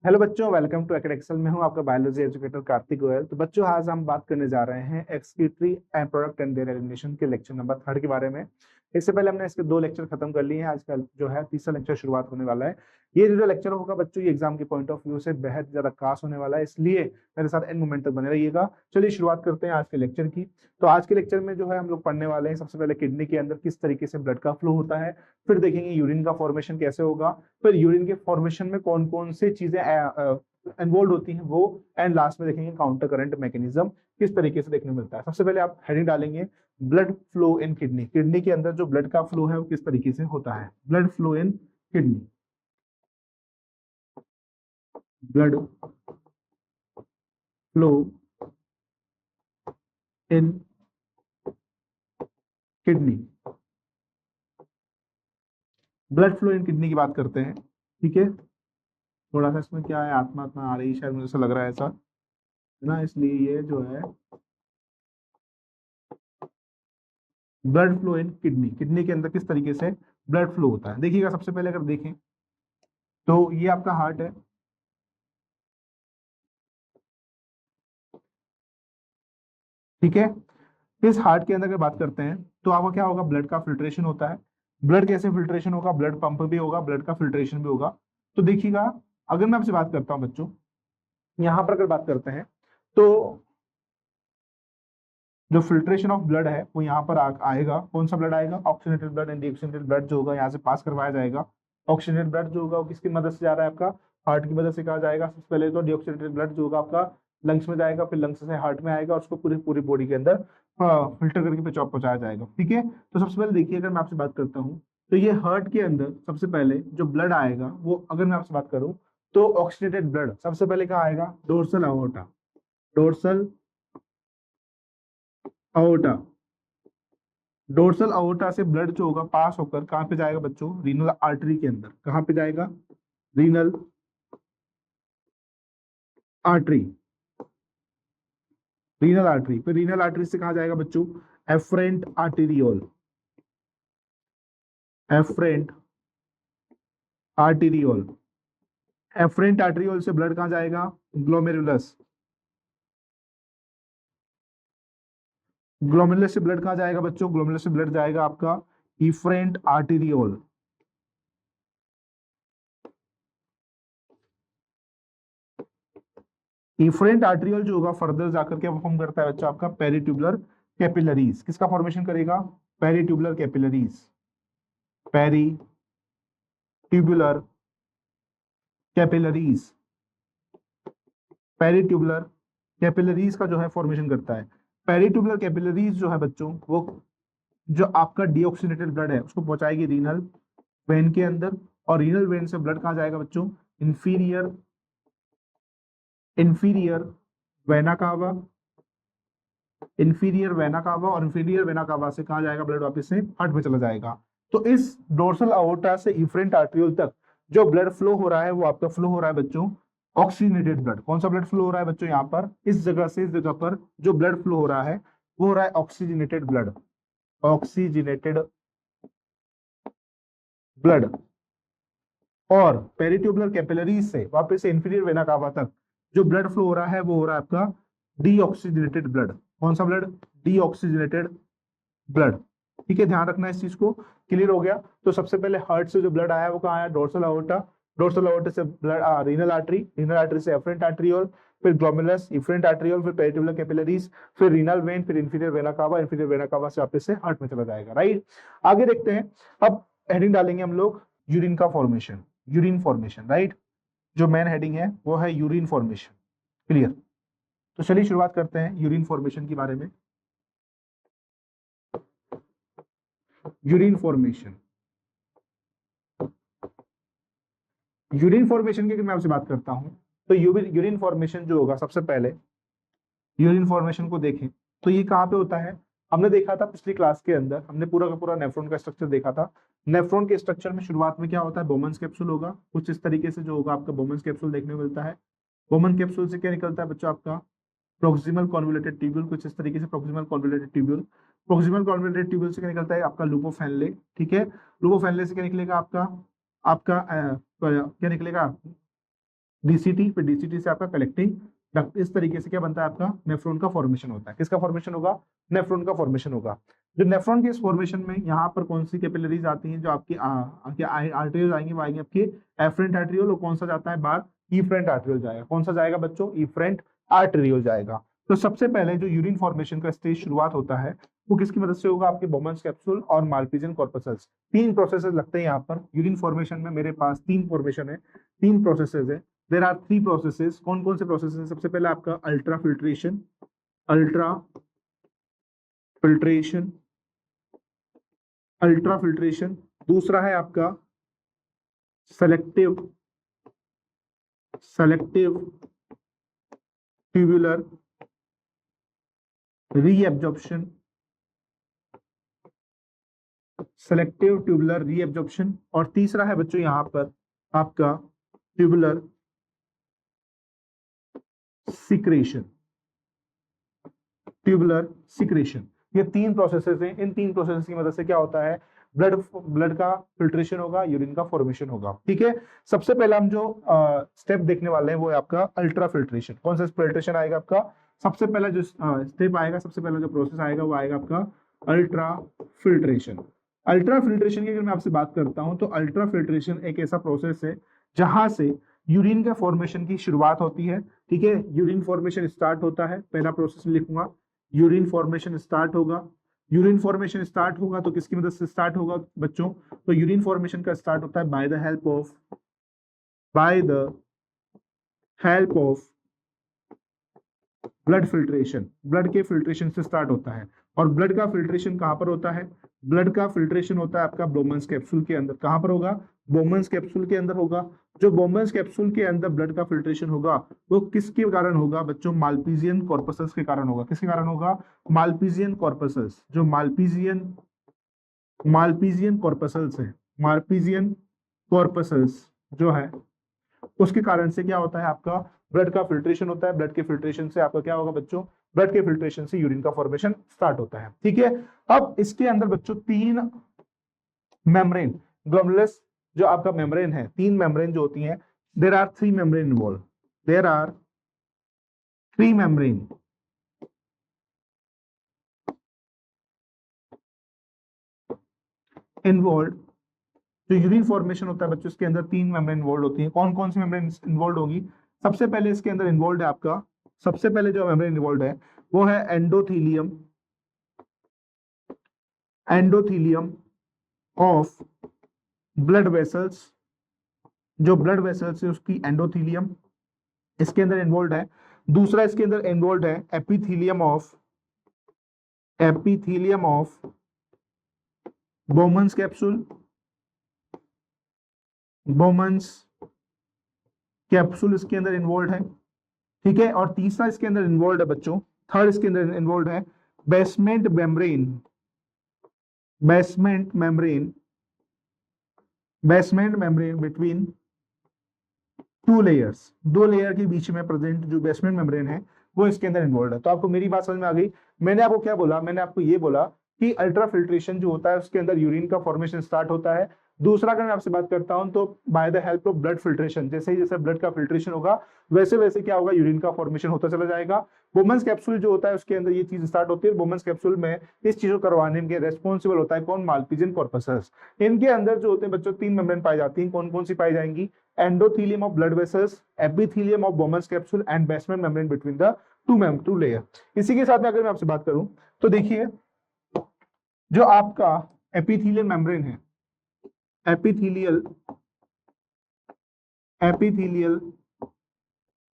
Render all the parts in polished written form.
Hello बच्चों, welcome to academy. में हूं आपका बायोलॉजी एजुकेटर कार्तिक गोयल। तो बच्चों, आज हम बात करने जा रहे हैं excretory and product and there elimination के लेक्चर नंबर 3 के बारे में। इससे पहले हमने इसके 2 लेक्चर खत्म कर लिए हैं। आज का जो है तीसरा लेक्चर शुरुआत होने वाला है। ये जो लेक्चर होगा बच्चों, ये एग्जाम के पॉइंट ऑफ व्यू से बेहद ज्यादा खास होने वाला है, इसलिए मेरे साथ एंड मोमेंट तक बने रहिएगा। चलिए शुरुआत करते हैं आज के लेक्चर की। तो आज के लेक्चर में जो है हम लोग पढ़ने वाले हैं सबसे पहले किडनी के अंदर किस तरीके से ब्लड का फ्लो होता है, फिर देखेंगे यूरिन का फॉर्मेशन कैसे होगा, फिर यूरिन के फॉर्मेशन में कौन कौन से चीजें इन्वॉल्व होती हैं वो, एंड लास्ट में देखेंगे काउंटर करंट मैकेनिज्म किस तरीके से देखने को मिलता है। सबसे पहले आप हेडिंग डालेंगे blood flow in kidney. Kidney के अंदर जो ब्लड का फ्लो है वो किस तरीके से होता है। Blood flow in kidney, blood flow in kidney. Blood flow in kidney की बात करते हैं, ठीक है। थोड़ा सा इसमें क्या है, आत्मा आत्मा आ रही है शायद, मुझे ऐसा लग रहा है, ऐसा है ना, इसलिए ये जो है blood flow in kidney, kidney के अंदर किस तरीके से ब्लड फ्लो होता है। देखिएगा, सबसे पहले अगर देखें तो ये आपका हार्ट है, ठीक है। इस हार्ट के अंदर अगर बात करते हैं तो आपका क्या होगा, ब्लड का फिल्ट्रेशन होता है। ब्लड कैसे फिल्ट्रेशन होगा, ब्लड पंप भी होगा, ब्लड का फिल्ट्रेशन भी होगा। तो देखिएगा, अगर मैं आपसे बात करता हूं बच्चों, यहां पर अगर बात करते हैं तो जो फिल्ट्रेशन ऑफ ब्लड है वो यहाँ पर आएगा। कौन सा ब्लड आएगा, oxygenated blood and deoxygenated blood जो होगा यहाँ से पास करवाया जाएगा। ऑक्सीजनेटेड ब्लड जो होगा वो किसकी मदद से जा रहा है, आपका हार्ट की मदद से कहा जाएगा। सबसे पहले तो डीऑक्सीजनेटेड ब्लड जो होगा आपका लंग्स में जाएगा, फिर लंग्स से हार्ट में आएगा, उसको पूरी पूरी बॉडी के अंदर फिल्टर करके पहुंचाया जाएगा, ठीक है। तो सबसे पहले देखिए, अगर मैं आपसे बात करता हूँ तो ये हार्ट के अंदर सबसे पहले जो ब्लड आएगा वो, अगर मैं आपसे बात करूँ तो ऑक्सीजनेटेड ब्लड सबसे पहले कहाँ आएगा, डोर्सल अओर्टा। डोर्सल अओर्टा, डोर्सल अओर्टा से ब्लड जो होगा पास होकर कहाँ पे जाएगा बच्चों, रीनल आर्टरी के अंदर। कहाँ पे जाएगा, रीनल आर्टरी। रीनल आर्टरी, फिर रीनल आर्टरी से कहा जाएगा बच्चों, afferent arteriole. Afferent arteriole, afferent arteriole से ब्लड कहाँ जाएगा, ग्लोमेरुलस। ग्लोमेरुलस से ब्लड कहाँ जाएगा बच्चों, ग्लोमेरुलस से ब्लड जाएगा आपका इफरेंट आर्टीरियोल। इफरेंट आर्टीरियल जो होगा फर्दर जाकर क्या परफॉर्म करता है बच्चा, आपका पेरिट्यूबुलर कैपिलरीज। किसका फॉर्मेशन करेगा, peritubular capillaries. Peritubular capillaries, peritubular capillaries का जो है फॉर्मेशन करता है। पेरिट्यूबुलर कैपिलरीज जो है बच्चों, वो जो आपका डीऑक्सीनेटेड ब्लड है उसको पहुंचाएगी रीनल वेन के अंदर, और रीनल वेन से ब्लड कहाँ जाएगा बच्चों, inferior inferior vena cava. Inferior vena cava, और इंफीरियर वेना कावा से कहा जाएगा ब्लड, वापस से हार्ट में चला जाएगा। तो इस डोर्सल अओर्टा से इफरेंट आर्टरियोल तक जो ब्लड फ्लो हो रहा है वो आपका फ्लो हो रहा है बच्चों ऑक्सीजनेटेड ब्लड। कौन सा ब्लड फ्लो हो रहा है बच्चों, यहाँ पर इस जगह से इस जगह पर जो ब्लड फ्लो हो रहा है वो हो रहा है ऑक्सीजनेटेड ब्लड। Oxygenated blood. और पेरिट्यूबुलर कैपिलरीज से वापस से इंफीरियर वेना कावा तक जो ब्लड फ्लो हो रहा है वो हो रहा है आपका डीऑक्सीजनेटेड ब्लड। कौन सा ब्लड, डीऑक्सीजनेटेड ब्लड, ठीक है। ध्यान रखना इस चीज को, क्लियर हो गया। तो सबसे पहले हार्ट से जो ब्लड आया वो कहाँ आया, डोर्सल अओर्टा। डोर्सल अओर्टा से blood renal artery, renal artery से एफरेंट आर्टरियोल, फिर ग्लोमेरुलस, इफरेंट आर्टरियोल, फिर पेरिट्यूबुलर कैपिलरीज, फिर रीनल वेन, फिर inferior vena cava. Inferior vena cava से वापस से हार्ट में चला जाएगा, राइट। आगे देखते हैं। अब हेडिंग डालेंगे हम लोग यूरिन का फॉर्मेशन, यूरिन फॉर्मेशन, राइट। जो मेन हेडिंग है वो है यूरिन फॉर्मेशन, क्लियर। तो चलिए शुरुआत करते हैं यूरिन फॉर्मेशन के बारे में। यूरिन फॉर्मेशन, यूरिन फॉर्मेशन की अगर मैं आपसे बात करता हूं तो यूरिन फॉर्मेशन जो होगा, सबसे पहले यूरिन फॉर्मेशन को देखें तो ये कहाँ पे होता है। हमने देखा था पिछली क्लास के अंदर, हमने पूरा का पूरा नेफ्रॉन का स्ट्रक्चर देखा था। नेफ्रॉन के स्ट्रक्चर में शुरुआत में क्या होता है, बोमन्स कैप्सूल होगा, कुछ इस तरीके से जो होगा आपका बोमन्स कैप्सूल देखने को मिलता है। बोमन कैप्सूल से क्या निकलता है बच्चों, आपका प्रोक्सिमल कॉन्वोल्यूटेड ट्यूब्यूल, कुछ इस तरीके से proximal convoluted tubule. Proximal convoluted tubule से क्या निकलता है आपका लुपोफेनले, ठीक है। लुपोफेनले से क्या निकलेगा आपका आपका क्या निकलेगा, डीसीटी, फिर डीसीटी से आपका कलेक्टिंग डक्ट, इस तरीके से क्या बनता है आपका नेफ्रॉन का फॉर्मेशन होता है। किसका फॉर्मेशन होगा? नेफ्रॉन का फॉर्मेशन होगा। जो नेफ्रॉन के इस फॉर्मेशन में यहाँ पर कौन सी कैपिलरीज आती हैं, जो आपकी आर्टरीज आएंगी, वो आएंगे आपके एफरेंट आर्टरियोल, और कौन सा जाता है बाहर? इफरेंट आर्टरियोल जाएगा। कौन सा जाएगा बच्चों? इफरेंट आर्टरियोल जाएगा। तो सबसे पहले जो यूरिन फॉर्मेशन का स्टेज शुरुआत होता है वो किसकी मदद से होगा? आपके बोमन्स कैप्सूल और माल्पीजियन कॉर्पसल्स। तीन प्रोसेसेस लगते हैं यहाँ पर यूरिन फॉर्मेशन में। मेरे पास तीन फॉर्मेशन है, तीन प्रोसेसेस है। There are three processes. कौन कौन से प्रोसेसेस? सबसे पहले आपका ultra filtration, ultra filtration, ultra filtration. दूसरा है आपका selective, selective tubular reabsorption, selective tubular reabsorption. और तीसरा है बच्चों यहाँ पर आपका ट्यूबुलर सिक्रेशन, ट्यूबुलर सिक्रेशन। ये तीन प्रोसेसेस हैं। इन तीन प्रोसेस की मदद से क्या होता है? ब्लड का फिल्ट्रेशन होगा, यूरिन का फॉर्मेशन होगा। ठीक है, सबसे पहला हम जो स्टेप देखने वाले हैं वो है आपका अल्ट्रा फिल्ट्रेशन। कौन सा फिल्ट्रेशन आएगा आपका? सबसे पहला जो स्टेप आएगा, सबसे पहला जो प्रोसेस आएगा वो आएगा आपका अल्ट्रा फिल्ट्रेशन। अल्ट्रा फिल्ट्रेशन की अगर मैं आपसे बात करता हूं तो अल्ट्रा फिल्ट्रेशन एक ऐसा प्रोसेस है जहां से यूरिन का फॉर्मेशन की शुरुआत होती है। ठीक है, यूरिन फॉर्मेशन स्टार्ट होता है। पहला प्रोसेस लिखूंगा, यूरिन फॉर्मेशन स्टार्ट होगा। यूरिन फॉर्मेशन स्टार्ट होगा तो किसकी मदद से स्टार्ट होगा बच्चों? तो यूरिन फॉर्मेशन का स्टार्ट होता है by the help of blood filtration. Blood के फिल्ट्रेशन से स्टार्ट होता है। और ब्लड का फिल्ट्रेशन कहां पर होता है? ब्लड का फिल्ट्रेशन होता है आपका बोमन्स कैप्सूल के अंदर। कहां पर होगा? बोमन्स कैप्सूल के अंदर होगा। जो बोमन्स कैप्सूल के अंदर ब्लड का फिल्ट्रेशन होगा वो किसके कारण होगा बच्चों? माल्पीजियन कॉर्पसल्स के कारण होगा। किसके कारण होगा? माल्पीजियन कॉर्पसल्स। जो माल्पीजियन कॉर्पसल्स है, माल्पीजियन कॉर्पसल्स जो है उसके कारण से क्या होता है? आपका ब्लड का फिल्ट्रेशन होता है। ब्लड के फिल्ट्रेशन से आपका क्या होगा बच्चों? ब्लड के फिल्ट्रेशन से यूरिन का फॉर्मेशन स्टार्ट होता है। ठीक है, अब इसके अंदर बच्चों तीन मेम्ब्रेन, ग्लोमेरुलस जो आपका मेम्ब्रेन है, तीन मेम्ब्रेन जो होती हैं, there are three membrane involve, there are three membrane involve. जो यूरिन फॉर्मेशन होता है बच्चों इसके अंदर तीन मेम्ब्रेन इन्वॉल्व होती हैं। कौन कौन सी मेम्ब्रेन इन्वॉल्व होगी? सबसे पहले इसके अंदर इन्वॉल्व है आपका, सबसे पहले जो मेम्ब्रेन इन्वॉल्व है वो है endothelium, endothelium of blood vessels. जो ब्लड वेसल्स है उसकी एंडोथीलियम इसके अंदर इन्वॉल्व है। दूसरा इसके अंदर इन्वॉल्व है epithelium of Bowman's capsule, Bowman's capsule इसके अंदर इन्वॉल्व है। ठीक है, और तीसरा इसके अंदर इन्वॉल्व है बच्चों, थर्ड इसके अंदर इन्वॉल्व है basement membrane, basement membrane, basement membrane between two layers. दो लेयर के बीच में प्रेजेंट जो बेसमेंट मेम्ब्रेन है वो इसके अंदर इन्वॉल्व है। तो आपको मेरी बात समझ में आ गई? मैंने आपको क्या बोला? मैंने आपको ये बोला कि अल्ट्रा फिल्ट्रेशन जो होता है उसके अंदर यूरिन का फॉर्मेशन स्टार्ट होता है। दूसरा अगर मैं आपसे बात करता हूं तो bye the help of blood filtration, जैसे ही जैसे ब्लड का फिल्ट्रेशन होगा वैसे वैसे क्या होगा? यूरिन का फॉर्मेशन होता चला जाएगा। वुमेन्स कैप्सूल जो होता है उसके अंदर ये चीज स्टार्ट होती है। वुमेन्स कैप्सूल में इस चीज को करवाने के रेस्पॉन्सिबल होता है कौन? माल्पीजियन कॉर्पसल्स। इनके अंदर जो होते हैं बच्चों तीन मेम्ब्रेन पाई जाती हैं। कौन कौन सी पाई जाएंगी? Endothelium of blood vessels, epithelium of Bowman's capsule and basement membrane between the two layer. इसी के साथ में अगर मैं आपसे बात करूं तो देखिए जो आपका एपिथीलियल मेम्ब्रेन है, epithelial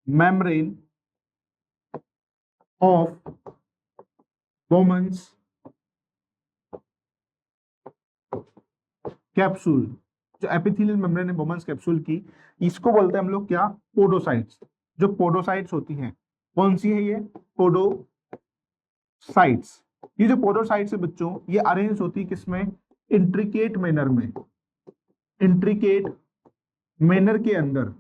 membrane of Bowman's capsule, जो एपिथेलियल मेम्ब्रेन है वुमेन्स कैप्सूल की, इसको बोलते हैं हम लोग क्या? पोडोसाइट्स। जो पोडोसाइट्स होती हैं, कौन सी है ये? पोडोसाइट्स। ये जो पोडोसाइट्स है बच्चों ये अरेंज होती है किसमें? इंट्रिकेट मैनर में, इंट्रिकेट मैनर के अंदर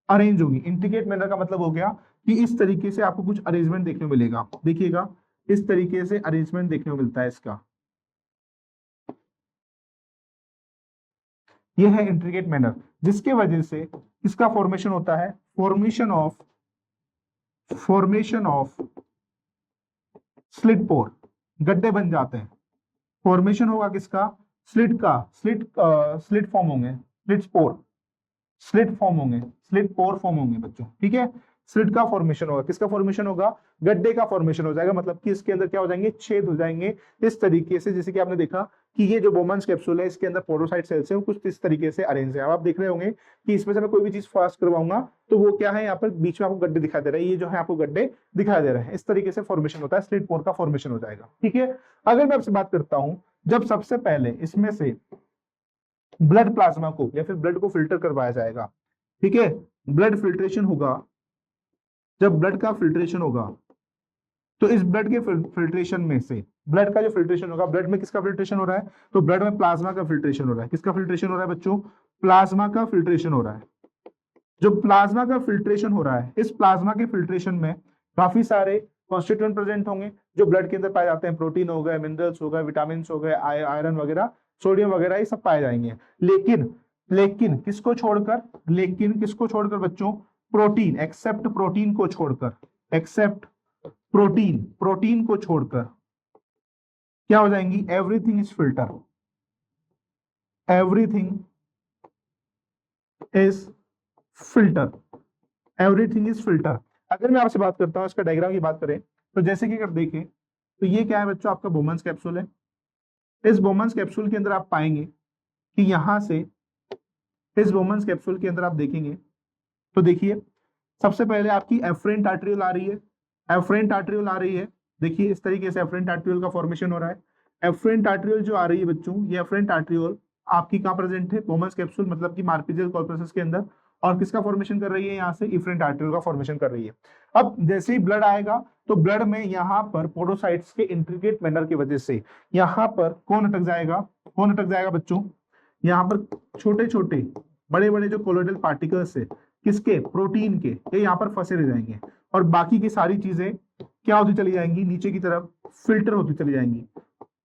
अरेंज होगी। इंट्रिकेट मैनर का मतलब हो गया कि इस तरीके से आपको कुछ अरेंजमेंट देखने को मिलेगा। देखिएगा इस तरीके से अरेंजमेंट देखने को मिलता है इसका। ये है इंट्रिकेट मैनर, जिसके वजह से इसका फॉर्मेशन होता है, फॉर्मेशन ऑफ स्लिट पोर, गड्ढे बन जाते हैं। फॉर्मेशन होगा किसका, स्लिट का, स्लिट फॉर्म होंगे, स्लिट पोर, स्लिट फॉर्म होंगे, स्लिट पोर फॉर्म होंगे बच्चों, ठीक है। स्लिट का फॉर्मेशन होगा, किसका फॉर्मेशन होगा, गड्ढे का फॉर्मेशन हो जाएगा, मतलब कि इसके अंदर क्या हो जाएंगे, छेद हो जाएंगे इस तरीके से, जैसे कि आपने देखा कि ये जो बोमन्स कैप्सूल है इसके अंदर पोरोसाइट सेल्स है वो कुछ इस तरीके से अरेंज है। अब आप देख रहे होंगे कि इसमें से मैं कोई भी चीज फास्ट करवाऊंगा तो वो क्या है, यहाँ पर बीच में आपको गड्ढे दिखाई दे रहे हैं, ये जो है आपको गड्ढे दिखाई दे रहे हैं, इस तरीके से फॉर्मेशन होता है, स्लिट पोर का फॉर्मेशन हो जाएगा, ठीक है। अगर मैं आपसे बात करता हूं, जब सबसे पहले इसमें से ब्लड प्लाज्मा को या फिर ब्लड को फिल्टर करवाया जाएगा, ठीक है, ब्लड फिल्ट्रेशन होगा, जब ब्लड का फिल्ट्रेशन होगा तो इस ब्लड के फिल्ट्रेशन में से, ब्लड का जो फिल्ट्रेशन होगा, ब्लड में किसका फिल्ट्रेशन हो रहा है, तो ब्लड में प्लाज्मा का फिल्ट्रेशन हो रहा है, किसका फिल्ट्रेशन हो रहा है बच्चों, प्लाज्मा का फिल्ट्रेशन हो रहा है। जो प्लाज्मा का फिल्ट्रेशन हो रहा है, इस प्लाज्मा के फिल्ट्रेशन में काफी सारे कॉन्स्टिट्यूएंट प्रेजेंट होंगे जो ब्लड के अंदर पाए जाते हैं, प्रोटीन हो गए, मिनरल्स हो गए, विटामिन हो गए, आयरन वगैरह, सोडियम वगैरह, ये सब पाए जाएंगे। लेकिन किसको छोड़कर, लेकिन किसको छोड़कर बच्चों, प्रोटीन, एक्सेप्ट प्रोटीन को छोड़कर, एक्सेप्ट प्रोटीन को छोड़कर क्या हो जाएंगी, everything is filter, everything is filter, everything is filter. अगर मैं आपसे बात करता हूं, इसका डायग्राम की बात करें तो जैसे कि अगर देखें तो ये क्या है बच्चों, आपका बोमन्स कैप्सूल है। इस बोमन्स कैप्सूल के अंदर आप पाएंगे कि यहां से, इस बोमन्स कैप्सूल के अंदर आप देखेंगे तो देखिए सबसे पहले आपकी एफरेंट आर्टरियोल आ रही है, एफरेंट आर्टरियोल आ रही है, देखिए इस तरीके से एफरेंट आर्टरियोल का फॉर्मेशन हो रहा है। एफरेंट आर्टरियोल जो आ रही है बच्चों, ये एफरेंट आर्टरियोल आपकी कहां प्रेजेंट है, बोमन्स कैप्सूल मतलब कि मार्पिजियल कॉर्पस के अंदर, और किसका फॉर्मेशन कर रही है, यहाँ से इफरेंट आर्टरियोल का फॉर्मेशन कर रही है। अब जैसे ही ब्लड आएगा तो ब्लड में यहाँ पर पोडोसाइट्स के इंट्रिकेट मैनर की वजह से यहाँ पर कौन अटक जाएगा, कौन अटक जाएगा बच्चों, यहाँ पर छोटे छोटे बड़े बड़े जो कोलोइडल पार्टिकल्स है, किसके, प्रोटीन के, ये यहाँ पर फंसे रह जाएंगे और बाकी की सारी चीजें क्या होती चली जाएंगी, नीचे की तरफ फिल्टर होती चली जाएंगी,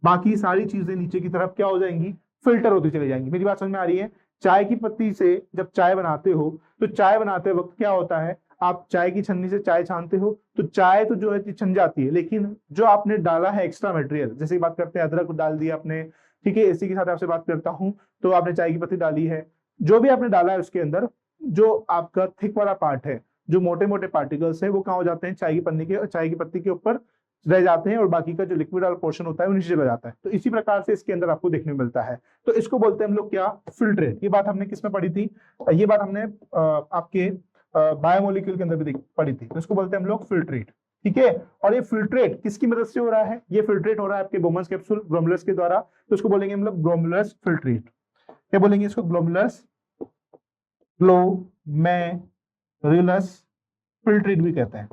बाकी सारी चीजें नीचे की तरफ क्या हो जाएंगी, फिल्टर होती चली जाएंगी। मेरी बात समझ में आ रही है। चाय की पत्ती से जब चाय बनाते हो तो चाय बनाते वक्त क्या होता है, आप चाय की छन्नी से चाय छानते हो तो चाय तो जो है छन जाती है, लेकिन जो आपने डाला है एक्स्ट्रा मटेरियल, जैसे बात करते हैं अदरक डाल दिया आपने, ठीक है, इसी के साथ आपसे बात करता हूं तो आपने चाय की पत्ती डाली है, जो भी आपने डाला है उसके अंदर जो आपका थिक वाला पार्ट है, जो मोटे मोटे पार्टिकल्स है वो कहाँ हो जाते हैं, चाय की पत्ती के ऊपर रह जाते हैं और बाकी का जो लिक्विड वाला पोर्शन होता है वो नीचे चला जाता है। तो इसी प्रकार से इसके अंदर आपको देखने को मिलता है। तो इसको बोलते हैं हम लोग क्या, फिल्ट्रेट। ये बात हमने किसमें पढ़ी थी, ये बात हमने आपके बायोमोलिक्यूल के अंदर भी पढ़ी थी। तो इसको बोलते हैं हम लोग फिल्ट्रेट, ठीक है। और ये फिल्ट्रेट किसकी मदद से हो रहा है, ये फिल्ट्रेट हो रहा है आपके बोमन्स कैप्सूल ग्लोमेरुलस के द्वारा। तो इसको बोलेंगे हम लोग ग्लोमेरुलस फिल्ट्रेट। क्या बोलेंगे इसको, ग्लोमेरुलस फिल्ट्रेट भी कहते हैं।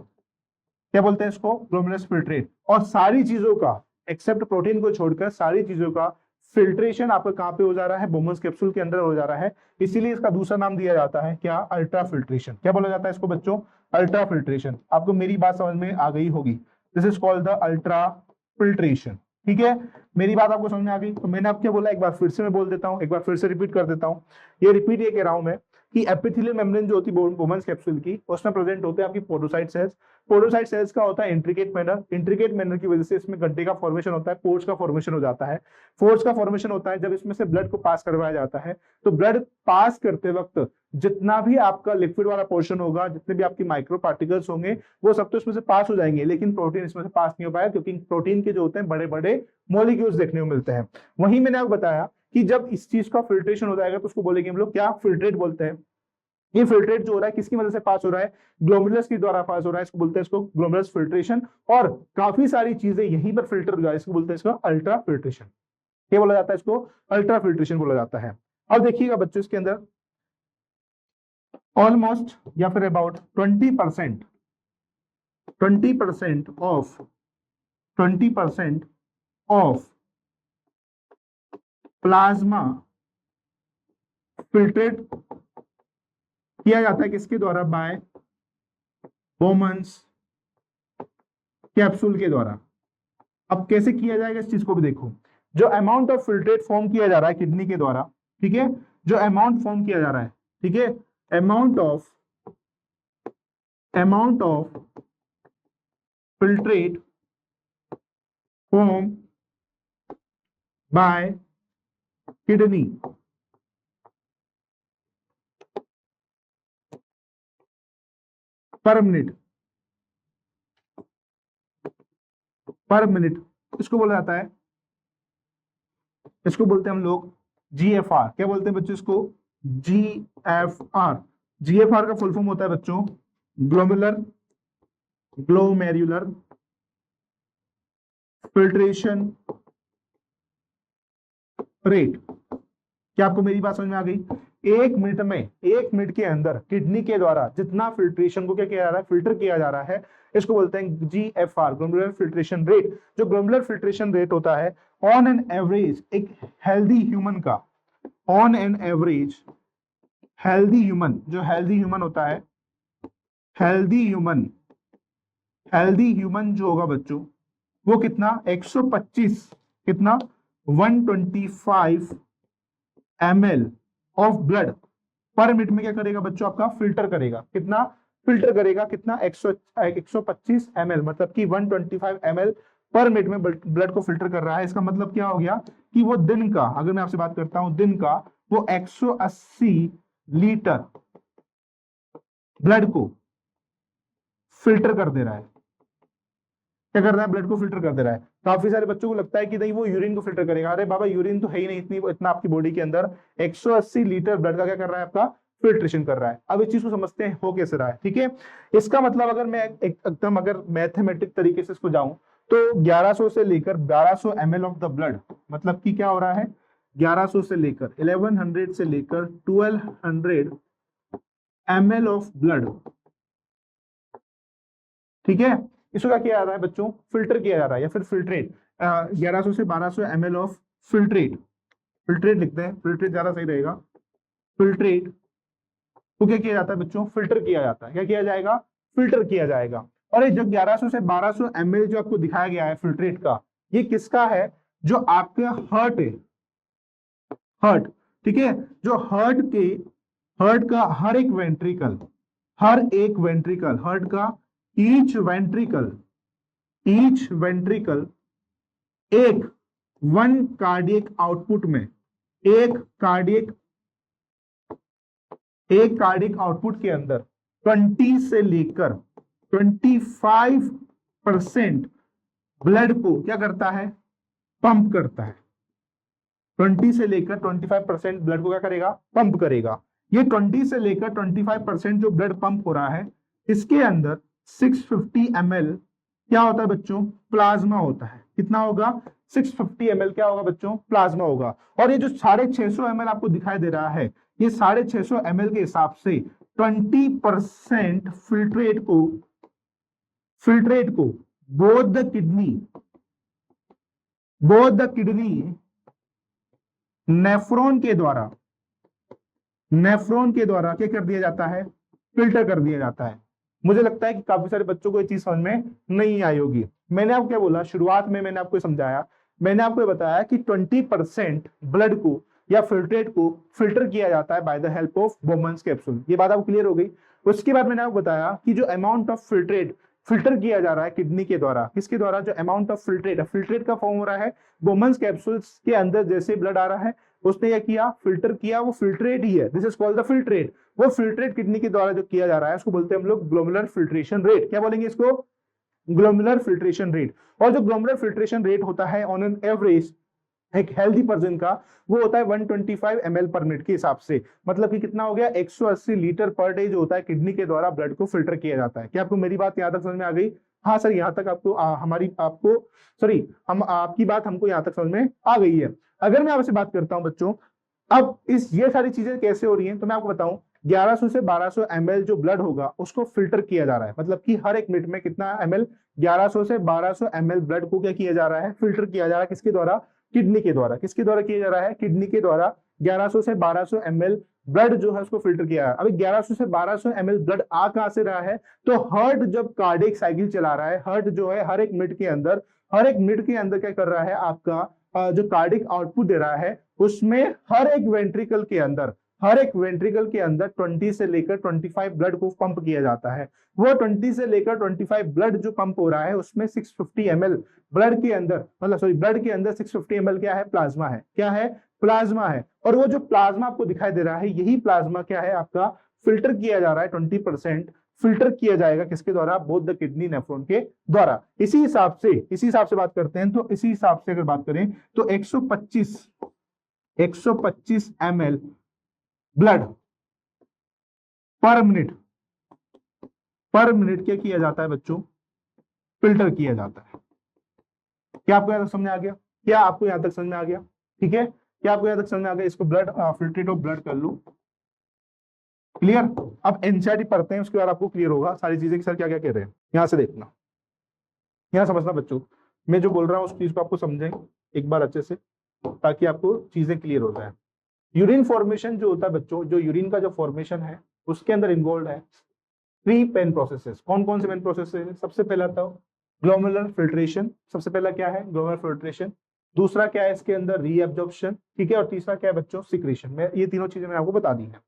क्या बोलते हैं इसको, ग्लोमेरुलस फिल्ट्रेट। और सारी चीजों का एक्सेप्ट प्रोटीन को छोड़कर सारी चीजों का फिल्ट्रेशन आपका कहां पे हो जा रहा है, बोमन्स कैप्सूल के अंदर हो जा रहा है। इसीलिए इसका दूसरा नाम दिया जाता है क्या, अल्ट्रा फिल्ट्रेशन। क्या बोला जाता है इसको बच्चों, अल्ट्रा फिल्ट्रेशन। आपको मेरी बात समझ में आ गई होगी, this is called the ultra filtration, ठीक है। मेरी बात आपको समझ में आ गई। तो मैंने आप क्या बोला, एक बार फिर से मैं बोल देता हूं, एक बार फिर से रिपीट कर देता हूं। ये रिपीट ये कह रहा हूं मैं कि एपिथेलियल मेम्ब्रेन जो होती है बोमन्स कैप्सूल की, उसमें प्रेजेंट होते हैं आपकी पोडोसाइट सेल्स। पोडोसाइट सेल्स का होता है इंट्रिकेट मैनर, इंट्रिकेट मैनर की वजह से इसमें गड्ढे का फॉर्मेशन होता है, पोर्स का फॉर्मेशन हो जाता है। फोर्स का फॉर्मेशन होता है जब इसमें से ब्लड को पास करवाया जाता है। तो ब्लड पास करते वक्त जितना भी आपका लिक्विड वाला पोर्शन होगा, जितने भी आपकी माइक्रो पार्टिकल्स होंगे, वो सब तो इसमें से पास हो जाएंगे, लेकिन प्रोटीन इसमें से पास नहीं हो पाया, क्योंकि प्रोटीन के जो होते हैं बड़े बड़े मॉलिक्यूल्स देखने को मिलते हैं। वहीं मैंने आपको बताया कि जब इस चीज का फिल्ट्रेशन हो जाएगा तो उसको बोलेंगे हम लोग क्या, फिल्ट्रेट बोलते हैं। ये फिल्ट्रेट जो हो रहा है किसकी मदद से पास हो रहा है, ग्लोमेरुलस की द्वारा पास हो रहा है, इसको बोलते हैं इसको ग्लोमेरुलस फिल्ट्रेशन। और काफी सारी चीजें यहीं पर फिल्टर हो जाए, इसको बोलते हैं इसको अल्ट्रा फिल्ट्रेशन। क्या बोला जाता है इसको, अल्ट्रा फिल्ट्रेशन बोला जाता है। अब देखिएगा बच्चों, इसके अंदर ऑलमोस्ट या फिर अबाउट 20% ऑफ प्लाज्मा फिल्ट्रेट किया जाता है किसके द्वारा, बाय बोमन्स कैप्सूल के द्वारा। अब कैसे किया जाएगा इस चीज को भी देखो। जो अमाउंट ऑफ फिल्ट्रेट फॉर्म किया जा रहा है किडनी के द्वारा, ठीक है, जो अमाउंट फॉर्म किया जा रहा है, ठीक है, amount of filtrate form by kidney पर मिनट, इसको बोला जाता है, इसको बोलते हैं हम लोग GFR। क्या बोलते हैं बच्चों इसको? GFR। GFR का फुल फॉर्म होता है बच्चों ग्लोमेरुलर फिल्ट्रेशन रेट। क्या आपको मेरी बात समझ में आ गई? एक मिनट के अंदर किडनी के द्वारा जितना फिल्ट्रेशन को क्या किया जा रहा है, फिल्टर किया जा रहा है, इसको बोलते हैं GFR, ग्लोमेरुलर फिल्ट्रेशन रेट। जो ग्लोमेरुलर फिल्ट्रेशन रेट होता है ऑन एन एवरेज एक हेल्दी ह्यूमन का, on an average healthy human होता है, हेल्दी ह्यूमन जो होगा बच्चों वो कितना 125 कितना 125 ml ऑफ ब्लड पर मिनट में क्या करेगा बच्चों? आपका फिल्टर करेगा। कितना फिल्टर करेगा? कितना 125 ml, मतलब कि 125 ml पर मिनट में ब्लड को फिल्टर कर रहा है। इसका मतलब क्या हो गया कि वो दिन का, अगर मैं आपसे बात करता हूं दिन का, वो 180 लीटर ब्लड को फिल्टर कर दे रहा है। क्या कर रहा है? ब्लड को फिल्टर कर दे रहा है। काफी सारे बच्चों को लगता है कि नहीं वो यूरिन को फिल्टर करेगा। अरे बाबा यूरिन तो है ही नहीं इतना आपकी बॉडी के अंदर। 180 लीटर ब्लड का क्या कर रहा है? आपका फिल्ट्रेशन कर रहा है। अब इस चीज को समझते हैं हो कैसे रहा है, ठीक है। इसका मतलब अगर मैं एकदम अगर मैथमेटिक तरीके से इसको जाऊं तो 1100 से लेकर 1200 ml ऑफ द ब्लड, मतलब कि क्या हो रहा है 1100 से लेकर 1100 से लेकर 1200 ml ऑफ ब्लड, ठीक है। इसको क्या किया जा रहा है बच्चों? फिल्टर किया जा रहा है या फिर फिल्ट्रेट। 1100 से 1200 ml ऑफ फिल्ट्रेट लिखते हैं, फिल्ट्रेट ज्यादा सही रहेगा। फिल्ट्रेट को क्या किया जाता है बच्चों? फिल्टर किया जाता है। क्या किया जाएगा? फिल्टर किया जाएगा। और ये जो 1100 से 1200 ml जो आपको दिखाया गया है फिल्ट्रेट का, ये किसका है? जो आपके हार्ट, ठीक है, जो हार्ट का हर एक वेंट्रिकल, हार्ट का ईच वेंट्रिकल एक वन कार्डियक आउटपुट में, एक कार्डियक आउटपुट के अंदर 20 से लेकर 25% ब्लड को क्या करता है? पंप करता है। 20 से लेकर 25% ब्लड को क्या करेगा? पंप करेगा। ये 20 से लेकर 25% जो ब्लड पंप हो रहा है, इसके अंदर 650 ml क्या होता है बच्चों? प्लाज्मा होता है। कितना होगा? 650 ml क्या होगा बच्चों? प्लाज्मा होगा। और ये जो 650 ml आपको दिखाई दे रहा है, ये 650 ml के हिसाब से 20% फिल्ट्रेट को बोथ द किडनी नेफ्रॉन के द्वारा क्या कर दिया जाता है? फिल्टर कर दिया जाता है। मुझे लगता है कि काफी सारे बच्चों को ये चीज समझ में नहीं आई होगी। मैंने आपको क्या बोला शुरुआत में? मैंने आपको समझाया, मैंने आपको बताया कि 20% ब्लड को या फिल्ट्रेट को फिल्टर किया जाता है by the help of Bowman's capsule. ये बात आपको क्लियर हो गई। उसके बाद मैंने आपको बताया कि जो अमाउंट ऑफ फिल्टर किया जा रहा है किडनी के द्वारा, किसके द्वारा? जो अमाउंट ऑफ फिल्ट्रेट का फॉर्म हो रहा है बोमन्स कैप्सूल्स के अंदर, जैसे ब्लड आ रहा है उसने क्या किया? फिल्टर किया। वो फिल्ट्रेट ही है, this is called the filtrate. वो फिल्ट्रेट किडनी के द्वारा जो किया जा रहा है उसको बोलते हैं हम लोग ग्लोमेरुलर फिल्ट्रेशन रेट। क्या बोलेंगे इसको? Glomerular filtration rate. और जो ग्लोमेरुलर फिल्ट्रेशन रेट होता है ऑन एन एवरेज एक हेल्दी पर्सन का, वो होता है 125 ml पर मिनट के हिसाब से। मतलब कि कितना हो गया? 180 लीटर पर डे जो होता है किडनी के द्वारा ब्लड को फिल्टर किया जाता है। क्या आपको मेरी बात यहाँ तक समझ में आ गई? हाँ सर, यहाँ तक आपकी बात हमको यहाँ तक समझ में आ गई है। अगर मैं आपसे बात करता हूँ बच्चों, अब ये सारी चीजें कैसे हो रही हैं, तो मैं आपको बताऊं। 1100 से 1200 ml जो ब्लड होगा उसको फिल्टर किया जा रहा है। मतलब कि हर एक मिनट में कितना ml? 1100 से 1200 ml ब्लड को क्या किया जा रहा है? फिल्टर किया जा रहा है। किसके द्वारा? किडनी के द्वारा। किसके द्वारा किया जा रहा है? किडनी के द्वारा 1100 से 1200 ml ब्लड जो है उसको फिल्टर किया है। अभी 1100 से 1200 ml ब्लड आ कहां से रहा है? तो हार्ट जब कार्डियक साइकिल चला रहा है, हार्ट जो है हर एक मिनट के अंदर क्या कर रहा है? आपका जो कार्डिक आउटपुट दे रहा है उसमें हर एक वेंट्रिकल के अंदर 20 से लेकर 25 ब्लड को पंप किया जाता है। वो 20 से लेकर 25 ब्लड जो पंप हो रहा है उसमें 650 ml ब्लड के अंदर, मतलब सॉरी ब्लड के अंदर 650 ml क्या है, प्लाज्मा है। क्या है, प्लाज्मा है। और वो जो प्लाज्मा आपको दिखाई दे रहा है, यही प्लाज्मा क्या है आपका, फिल्टर किया जा रहा है। 20% फिल्टर किया जाएगा किसके द्वारा, बोथ द किडनी नेफ्रॉन के द्वारा। इसी हिसाब से बात करते हैं, तो इसी हिसाब से अगर बात करें तो 125 ml ब्लड पर मिनट क्या किया जाता है बच्चों, फिल्टर किया जाता है। क्या आपको यहां तक समझ में आ गया? ठीक है, क्या आपको यहां तक समझ में आ गया? इसको ब्लड फिल्ट्रेट ऑफ ब्लड कर लो, क्लियर। अब एनसीईआरटी पढ़ते हैं, उसके बाद आपको क्लियर होगा सारी चीजें कि सर क्या क्या कह रहे हैं। यहां से देखना, यहां समझना बच्चों, मैं जो बोल रहा हूं उस चीज को आपको समझें एक बार अच्छे से, ताकि आपको चीजें क्लियर हो जाए। यूरिन फॉर्मेशन जो होता है बच्चों, जो यूरिन का जो फॉर्मेशन है उसके अंदर इन्वॉल्व है 3 मेन प्रोसेसेस। कौन कौन से मेन प्रोसेसेस है? सबसे पहला तो ग्लोमेरुलर फिल्ट्रेशन, सबसे पहला क्या है, ग्लोमेरुलर फिल्ट्रेशन। दूसरा क्या है इसके अंदर, रीअब्जॉर्प्शन, ठीक है। और तीसरा क्या है बच्चों, सिक्रीशन। मैं ये तीनों चीजें मैंने आपको बता दी है।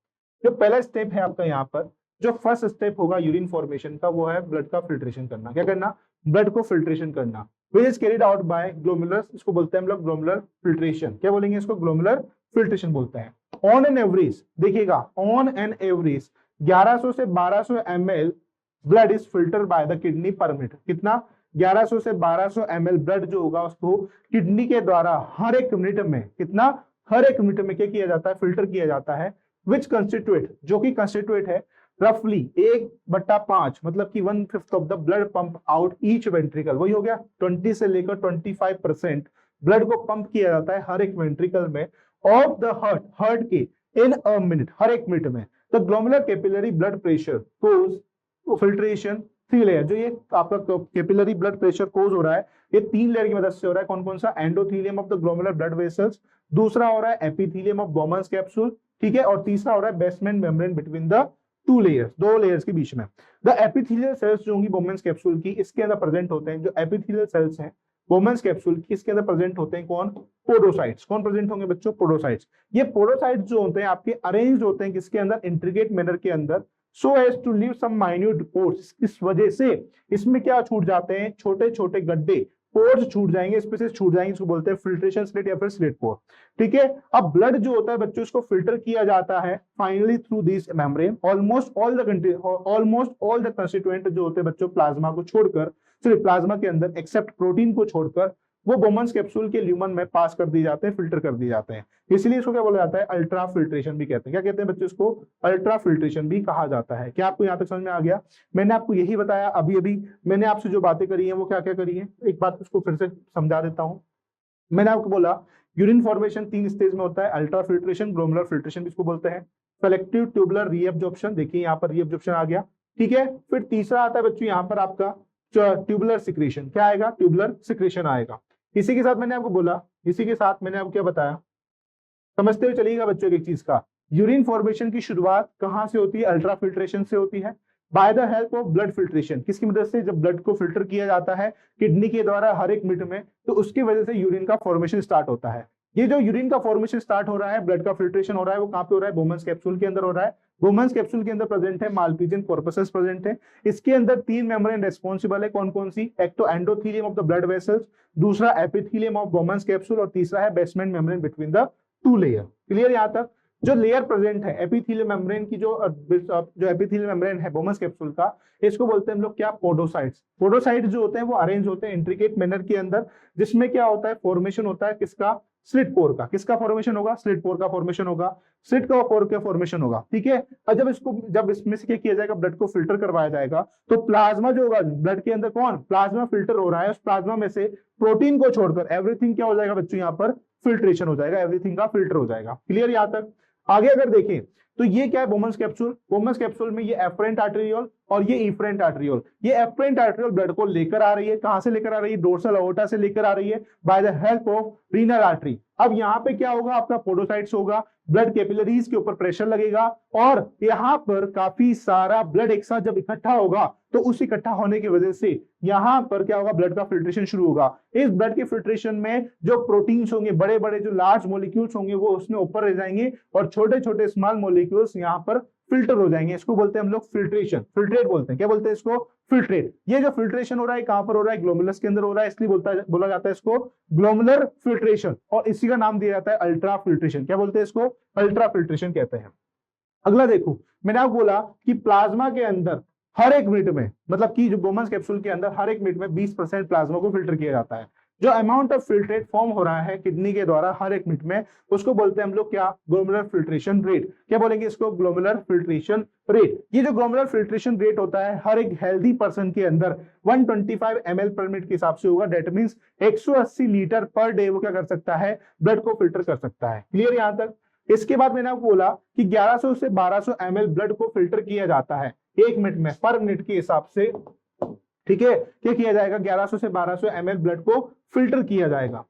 जो पहला स्टेप है आपका यहाँ पर, जो फर्स्ट स्टेप होगा यूरिन फॉर्मेशन का, वो है ब्लड का फिल्ट्रेशन करना। क्या करना, ब्लड को फिल्ट्रेशन करना, which is carried out by glomerular, इसको बोलते हैं हम लोग ग्लोमेरुलर फिल्ट्रेशन। क्या बोलेंगे इसको, ग्लोमेरुलर फिल्ट्रेशन बोलते हैं। ऑन एन एवरेज देखिएगा, ऑन एन एवरेज 1100 से 1200 ml blood is filter by the kidney पर मिनट। कितना, 1100 से 1200 ml ब्लड जो होगा उसको किडनी के द्वारा हर एक मिनट में, कितना, हर एक मिनट में क्या किया जाता है, फिल्टर किया जाता है। विच कंस्टिट्यूएट, जो कि कंस्टिट्यूएट है रफली 1/5, मतलब कि 1/5 of the blood pump out each ventricle. वही हो गया, 20 से लेकर 25% ब्लड को पंप किया जाता है हर एक वेंट्रिकल में ऑफ द हार्ट के इन अ मिनट, हर एक मिनट में। The glomerular capillary blood pressure cause filtration 3 layer. जो ये आपका कैपिलरी ब्लड प्रेशर कोज हो रहा है, ये 3 लेयर की मदद से हो रहा है। कौन कौन सा, endothelium of the glomerular blood vessels, दूसरा हो रहा है एपिथेलियम ऑफ बोमन्स कैप्सूल, ठीक है, और तीसरा हो रहा है basement membrane between the 2 layers, 2 layers के बीच में। द एपिथेलियल सेल्स जो होंगी बोमन्स कैप्सूल की, इसके अंदर प्रेजेंट होते हैं। जो एपिथेलियल सेल्स हैं बोमन्स कैप्सूल की, इसके अंदर प्रेजेंट होते हैं कौन, पोडोसाइट्स। कौन प्रेजेंट होंगे बच्चों, पोडोसाइट्स। ये पोडोसाइट्स जो होते हैं आपके अरेंज होते हैं किसके अंदर, इंट्रिकेट मैनर के अंदर, so as to leave some minute pores. इस वजह से इसमें क्या छूट जाते हैं, छोटे छोटे गड्ढे, पोर्स छूट जाएंगे, स्पेसेस छूट जाएंगे, इसको बोलते हैं फिल्ट्रेशन स्लिट या फिर स्लिट पोर। ठीक है, अब ब्लड जो होता है बच्चों, इसको फिल्टर किया जाता है finally through this membrane. Almost all the constituent जो होते हैं बच्चों, प्लाज्मा को छोड़कर, सिर्फ प्लाज्मा के अंदर एक्सेप्ट प्रोटीन को छोड़कर, वो बोमन्स कैप्सूल के ल्यूमन में पास कर दिए जाते हैं, फिल्टर कर दिए जाते हैं। इसलिए इसको क्या बोला जाता है, अल्ट्रा फिल्ट्रेशन भी कहते हैं। क्या कहते हैं बच्चों, इसको अल्ट्रा फिल्ट्रेशन भी कहा जाता है। क्या आपको यहाँ तक समझ में आ गया? मैंने आपको यही बताया, अभी अभी मैंने आपसे जो बातें करी है वो क्या क्या करी है, एक बात उसको फिर से समझा देता हूँ। मैंने आपको बोला यूरिन फॉर्मेशन 3 स्टेज में होता है, अल्ट्रा फिल्ट्रेशन, ग्लोमेरुलर फिल्ट्रेशन इसको बोलते हैं, सेलेक्टिव ट्यूबुलर रीअब्जॉर्प्शन, देखिए यहाँ पर रीअब्जॉर्प्शन आ गया, ठीक है। फिर तीसरा आता है बच्चों यहाँ पर आपका ट्यूबुलर सिक्रीशन। क्या आएगा, ट्यूबुलर सिक्रीशन आएगा। इसी के साथ मैंने आपको बोला, इसी के साथ मैंने आपको क्या बताया, समझते हुए चलिएगा बच्चों एक चीज का, यूरिन फॉर्मेशन की शुरुआत कहां से होती है, अल्ट्रा फिल्ट्रेशन से होती है, by the help of blood filtration. किसकी मदद से, जब ब्लड को फिल्टर किया जाता है किडनी के द्वारा हर एक मिनट में, तो उसकी वजह से यूरिन का फॉर्मेशन स्टार्ट होता है। ये जो यूरिन का फॉर्मेशन स्टार्ट हो रहा है, ब्लड का फिल्ट्रेशन हो रहा है, वो कहां पे हो रहा है, बोमन्स कैप्सूल के अंदर हो रहा है। बोमन्स कैप्सूल के अंदर प्रेजेंट है मालपीजियन कॉर्पसेस प्रेजेंट है। इसके अंदर 3 मेम्ब्रेन रेस्पॉन्सिबल है, कौन कौन सी, एक तो endothelium of the blood vessels, दूसरा एपिथेलियम ऑफ बोमन्स कैप्सूल, और तीसरा है basement membrane between the 2 layer. Clear यहाँ तक? जो लेयर प्रेजेंट है एपिथेलियल मेम्ब्रेन की, जो एपिथेलियल मेम्ब्रेन है बोमन्स कैप्सूल का, इसको बोलते हैं हम लोग क्या, पोडोसाइट्स। पोडोसाइट्स जो होते हैं वो अरेंज होते हैं इंट्रिकेट मैनर के अंदर, जिसमें क्या होता है, फॉर्मेशन होता है किसका, स्लिट पोर का। किसका फॉर्मेशन होगा, स्लिट पोर का फॉर्मेशन होगा, स्लिट का पोर का फॉर्मेशन होगा, ठीक है। और जब इसमें से क्या किया जाएगा, ब्लड को फिल्टर करवाया जाएगा, तो प्लाज्मा जो होगा ब्लड के अंदर, कौन, प्लाज्मा फिल्टर हो रहा है, उस प्लाज्मा में से प्रोटीन को छोड़कर एवरीथिंग क्या हो जाएगा बच्चों, यहाँ पर फिल्ट्रेशन हो जाएगा, एवरीथिंग का फिल्टर हो जाएगा। क्लियर यहाँ तक? आगे अगर देखें तो ये क्या है बोमन्स कैप्सूल, बोमन्स कैप्सूल में ये एफरेंट आर्टेरियोल और ये इफरेंट आर्टेरियोल, ये एफरेंट आर्टेरियोल ब्लड को लेकर आ रही है, कहां से लेकर आ रही है, डोर्सल अओर्टा से लेकर आ रही है by the help of renal artery. अब यहाँ पे क्या होगा, आपका पोडोसाइट्स होगा, ब्लड कैपिलरीज के ऊपर प्रेशर लगेगा और यहाँ पर काफी सारा ब्लड एक साथ जब इकट्ठा होगा तो उस इकट्ठा होने की वजह से यहाँ पर क्या होगा, ब्लड का फिल्ट्रेशन शुरू होगा। इस ब्लड के फिल्ट्रेशन में जो प्रोटीन्स होंगे, बड़े बड़े जो लार्ज मॉलिक्यूल्स होंगे वो उसमें ऊपर रह जाएंगे और छोटे छोटे स्मॉल मॉलिक्यूल्स यहाँ पर फिल्टर हो जाएंगे। इसको बोलते हैं हम लोग फिल्ट्रेशन, फिल्ट्रेट बोलते हैं। क्या बोलते हैं इसको, फिल्ट्रेट। ये जो फिल्ट्रेशन हो रहा है कहां पर हो रहा है, ग्लोमेरुलस के अंदर हो रहा है, इसलिए बोला जाता है इसको ग्लोमेरुलर फिल्ट्रेशन और इसी का नाम दिया जाता है अल्ट्रा फिल्ट्रेशन। क्या बोलते हैं इसको, अल्ट्रा फिल्ट्रेशन कहते हैं। अगला देखो, मैंने आपको बोला कि प्लाज्मा के अंदर हर एक मिनट में, मतलब कि जो बोमन्स कैप्सूल के अंदर हर एक मिनट में 20% प्लाज्मा को फिल्टर किया जाता है। जो अमाउंट ऑफ फिल्ट्रेट फॉर्म हो रहा है किडनी के द्वारा हर एक मिनट में, उसको बोलते हैं हम लोग क्या, ग्लोमेरुलर फिल्ट्रेशन रेट। क्या बोलेंगे इसको, ग्लोमेरुलर फिल्ट्रेशन रेट। ये जो ग्लोमेरुलर फिल्ट्रेशन रेट होता है हर एक हेल्दी पर्सन के अंदर 125 ml पर मिनट के हिसाब से होगा। That means 180 litre per day वो क्या कर सकता है, ब्लड को फिल्टर कर सकता है। क्लियर यहां तक। इसके बाद मैंने आपको बोला कि 1100 से 1200 ml ब्लड को फिल्टर किया जाता है एक मिनट में, पर मिनट के हिसाब से। ठीक है, क्या किया जाएगा, 1100 से 1200 ml ब्लड को फिल्टर किया जाएगा।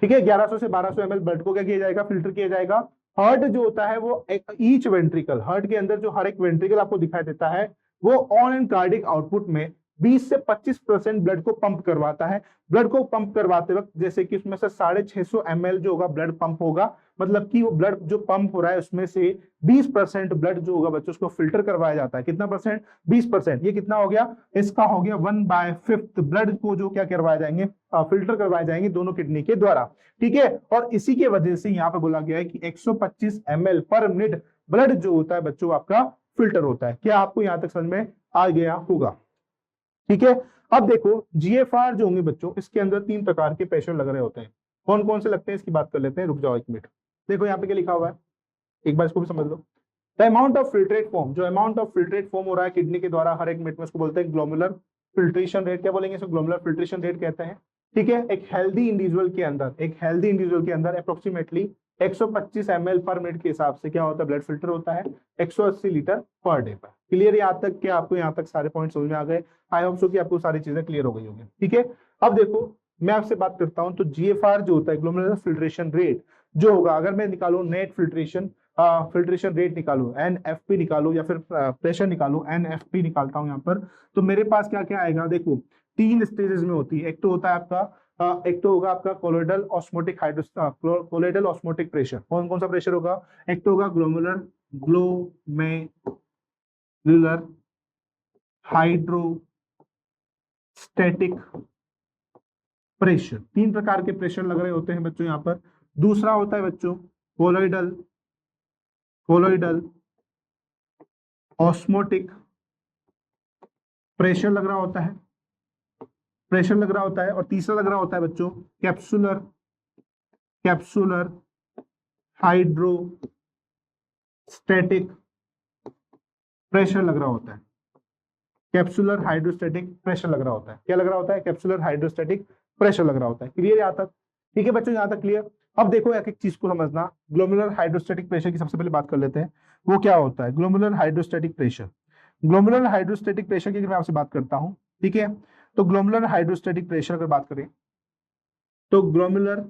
ठीक है, 1100 से 1200 ml ब्लड को क्या किया जाएगा, फिल्टर किया जाएगा। हार्ट जो होता है वो ईच वेंट्रिकल, हार्ट के अंदर जो हर एक वेंट्रिकल आपको दिखाई देता है वो ऑन एंड कार्डिक आउटपुट में 20 से 25% ब्लड को पंप करवाता है। ब्लड को पंप करवाते वक्त जैसे कि उसमें से 650 ml जो होगा ब्लड पंप होगा, मतलब कि वो ब्लड जो पंप हो रहा है उसमें से 20% ब्लड जो होगा बच्चों उसको फिल्टर करवाया जाता है। कितना परसेंट, 20%। ये कितना हो गया, इसका हो गया 1/5 ब्लड को जो क्या करवाए जाएंगे, फिल्टर करवाए जाएंगे दोनों किडनी के द्वारा। ठीक है, और इसी के वजह से यहाँ पे बोला गया है कि 125 ml पर मिनट ब्लड जो होता है बच्चों आपका फिल्टर होता है। क्या आपको यहाँ तक समझ में आ गया होगा। ठीक है, अब देखो जीएफआर जो होंगे बच्चों, इसके अंदर 3 प्रकार के प्रेशर लग रहे होते हैं। कौन कौन से लगते हैं इसकी बात कर लेते हैं, रुक जाओ एक मिनट। देखो यहाँ पे क्या लिखा हुआ है, एक बार इसको भी समझ लो। The amount of filtrate form, जो अमाउंट ऑफ फिल्ट्रेट फॉर्म हो रहा है किडनी के द्वारा हर एक मिनट में, उसको बोलते हैं ग्लोमेरुलर फिल्ट्रेशन रेट। क्या बोलेंगे इसको, ग्लोमेरुलर फिल्ट्रेशन रेट कहते हैं। ठीक है, एक हेल्दी इंडिविजुअल के अंदर, एक हेल्दी इंडिविजुअल के अंदर अप्रोक्सीमेटली 125 ml पर मिनट के हिसाब से क्या होता है, ब्लड फिल्टर होता है 180 लीटर पर डे पर। क्लियर यहाँ तक, क्या आपको यहाँ तक सारे पॉइंट समझ में आ गए। आई होप सो कि आपको सारी चीजें क्लियर हो गई होंगी। ठीक है, अब देखो मैं आपसे बात करता हूं, तो जीएफआर जो होता है ग्लोमेरुलर फिल्ट्रेशन रेट जो होगा, अगर मैं निकालू नेट फिल्ट्रेशन फिल्ट्रेशन रेट निकालू, एनएफपी निकालू या फिर प्रेशर निकालू, एनएफपी निकालता हूं यहाँ पर, तो मेरे पास क्या क्या आएगा। देखो 3 स्टेजेस में होती है। एक तो होता है आपका एक तो होगा आपका colloidal osmotic colloidal osmotic pressure. कौन कौन सा प्रेशर होगा, एक तो होगा ग्लोमेरुलर हाइड्रोस्टैटिक प्रेशर। 3 प्रकार के प्रेशर लग रहे होते हैं बच्चों यहाँ पर। दूसरा होता है बच्चों कोलोइडल ऑस्मोटिक प्रेशर लग रहा होता है, और तीसरा लग रहा होता है बच्चों कैप्सुलर हाइड्रोस्टैटिक प्रेशर लग रहा होता है। कैप्सुलर हाइड्रोस्टैटिक प्रेशर लग रहा होता है। क्या लग रहा होता है, कैप्सुलर हाइड्रोस्टैटिक प्रेशर लग रहा होता है। क्लियर यहाँ तक। ठीक है बच्चों, यहाँ तक क्लियर। अब देखो एक एक चीज को समझना। ग्लोमेरुलर हाइड्रोस्टैटिक प्रेशर की सबसे पहले बात कर लेते हैं, वो क्या होता है glomerular hydrostatic pressure. Glomerular hydrostatic pressure की मैं आपसे बात करता हूं, ठीक है। तो ग्लोमेरुलर हाइड्रोस्टैटिक प्रेशर अगर बात करें तो ग्लोमेरुलर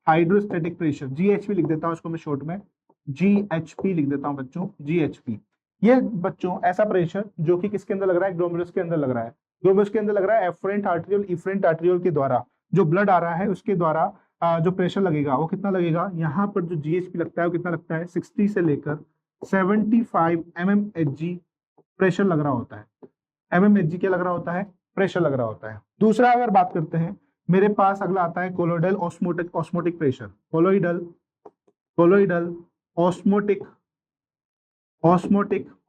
हाइड्रोस्टैटिक प्रेशर, जीएचपी लिख देता हूं इसको मैं शॉर्ट में, जीएचपी लिख देता हूं बच्चों, जीएचपी। ये बच्चों ऐसा प्रेशर जो कि किसके अंदर लग रहा है, ग्लोमेरुलस के अंदर लग रहा है। ग्लोमेरुलस के अंदर लग रहा है एफरेंट आर्टेरियोल इफरेंट आर्टेरियोल के द्वारा जो ब्लड आ रहा है उसके द्वारा जो प्रेशर लगेगा वो कितना लगेगा, यहाँ पर जो जीएचपी लगता है वो कितना लगता है 60 से लेकर 75 mmHg प्रेशर लग रहा होता है। mmHg क्या लग रहा होता है, प्रेशर लग रहा होता है। दूसरा अगर बात करते हैं, मेरे पास अगला आता है colloidal osmotic pressure. Colloidal osmotic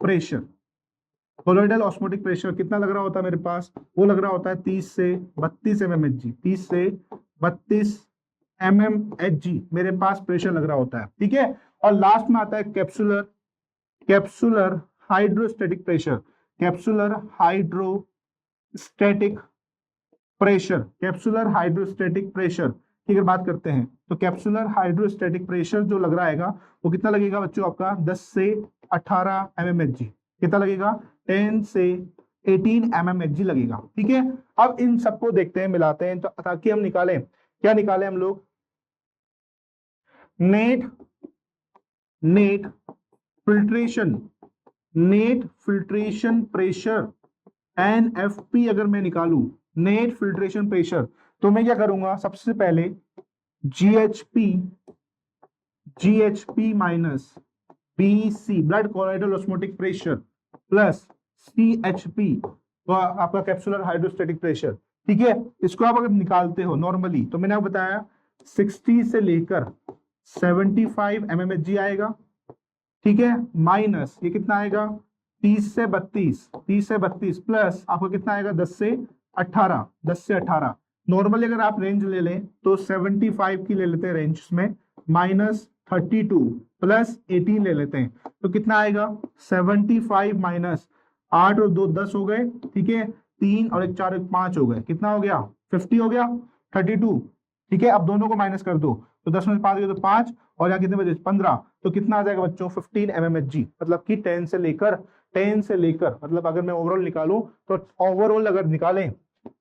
pressure, colloidal osmotic pressure कितना लग रहा होता है मेरे पास, वो लग रहा होता है 30 से 32 mmHg, 30 से 32 mmHg मेरे पास प्रेशर लग रहा होता है। ठीक है, और लास्ट में आता है capsular hydrostatic pressure. Capsular hydrostatic pressure की अगर बात करते हैं तो कैप्सुलर हाइड्रोस्टैटिक प्रेशर जो लग रहा है वो कितना लगेगा बच्चों आपका 10 से 18 mmHg। कितना लगेगा 10 से 18 mmHg लगेगा। ठीक है, अब इन सबको देखते हैं, मिलाते हैं, तो ताकि हम निकालें, क्या निकालें हम लोग, net net filtration pressure NFP अगर मैं निकालूं, नेट फिल्ट्रेशन प्रेशर, तो मैं क्या करूंगा, सबसे पहले GHP minus BC blood colloidal osmotic pressure plus CHP तो आपका कैप्सुलर हाइड्रोस्टैटिक प्रेशर। ठीक है, इसको आप अगर निकालते हो नॉर्मली, तो मैंने आपको बताया 60 से लेकर 75 mmHg आएगा। ठीक है, माइनस ये कितना आएगा 30 से 32 प्लस आपको कितना आएगा 10 से 18। नॉर्मली अगर आप रेंज ले लें तो 75 की ले लेते हैं रेंज में, माइनस 32 प्लस 18 ले लेते हैं, तो कितना आएगा 75 माइनस 8 और 2 10 हो गए। ठीक है, 3 और 1 4 1 5 हो गए, कितना हो गया 50 हो गया 32। ठीक है, अब दोनों को माइनस कर दो, तो 10 में 5 गए तो 5 और यहाँ कितने बचे 15, तो कितना आ जाएगा बच्चों 15 mmHg। मतलब कि 10 से लेकर मतलब अगर मैं ओवरऑल निकालूं तो ओवरऑल अगर निकालें,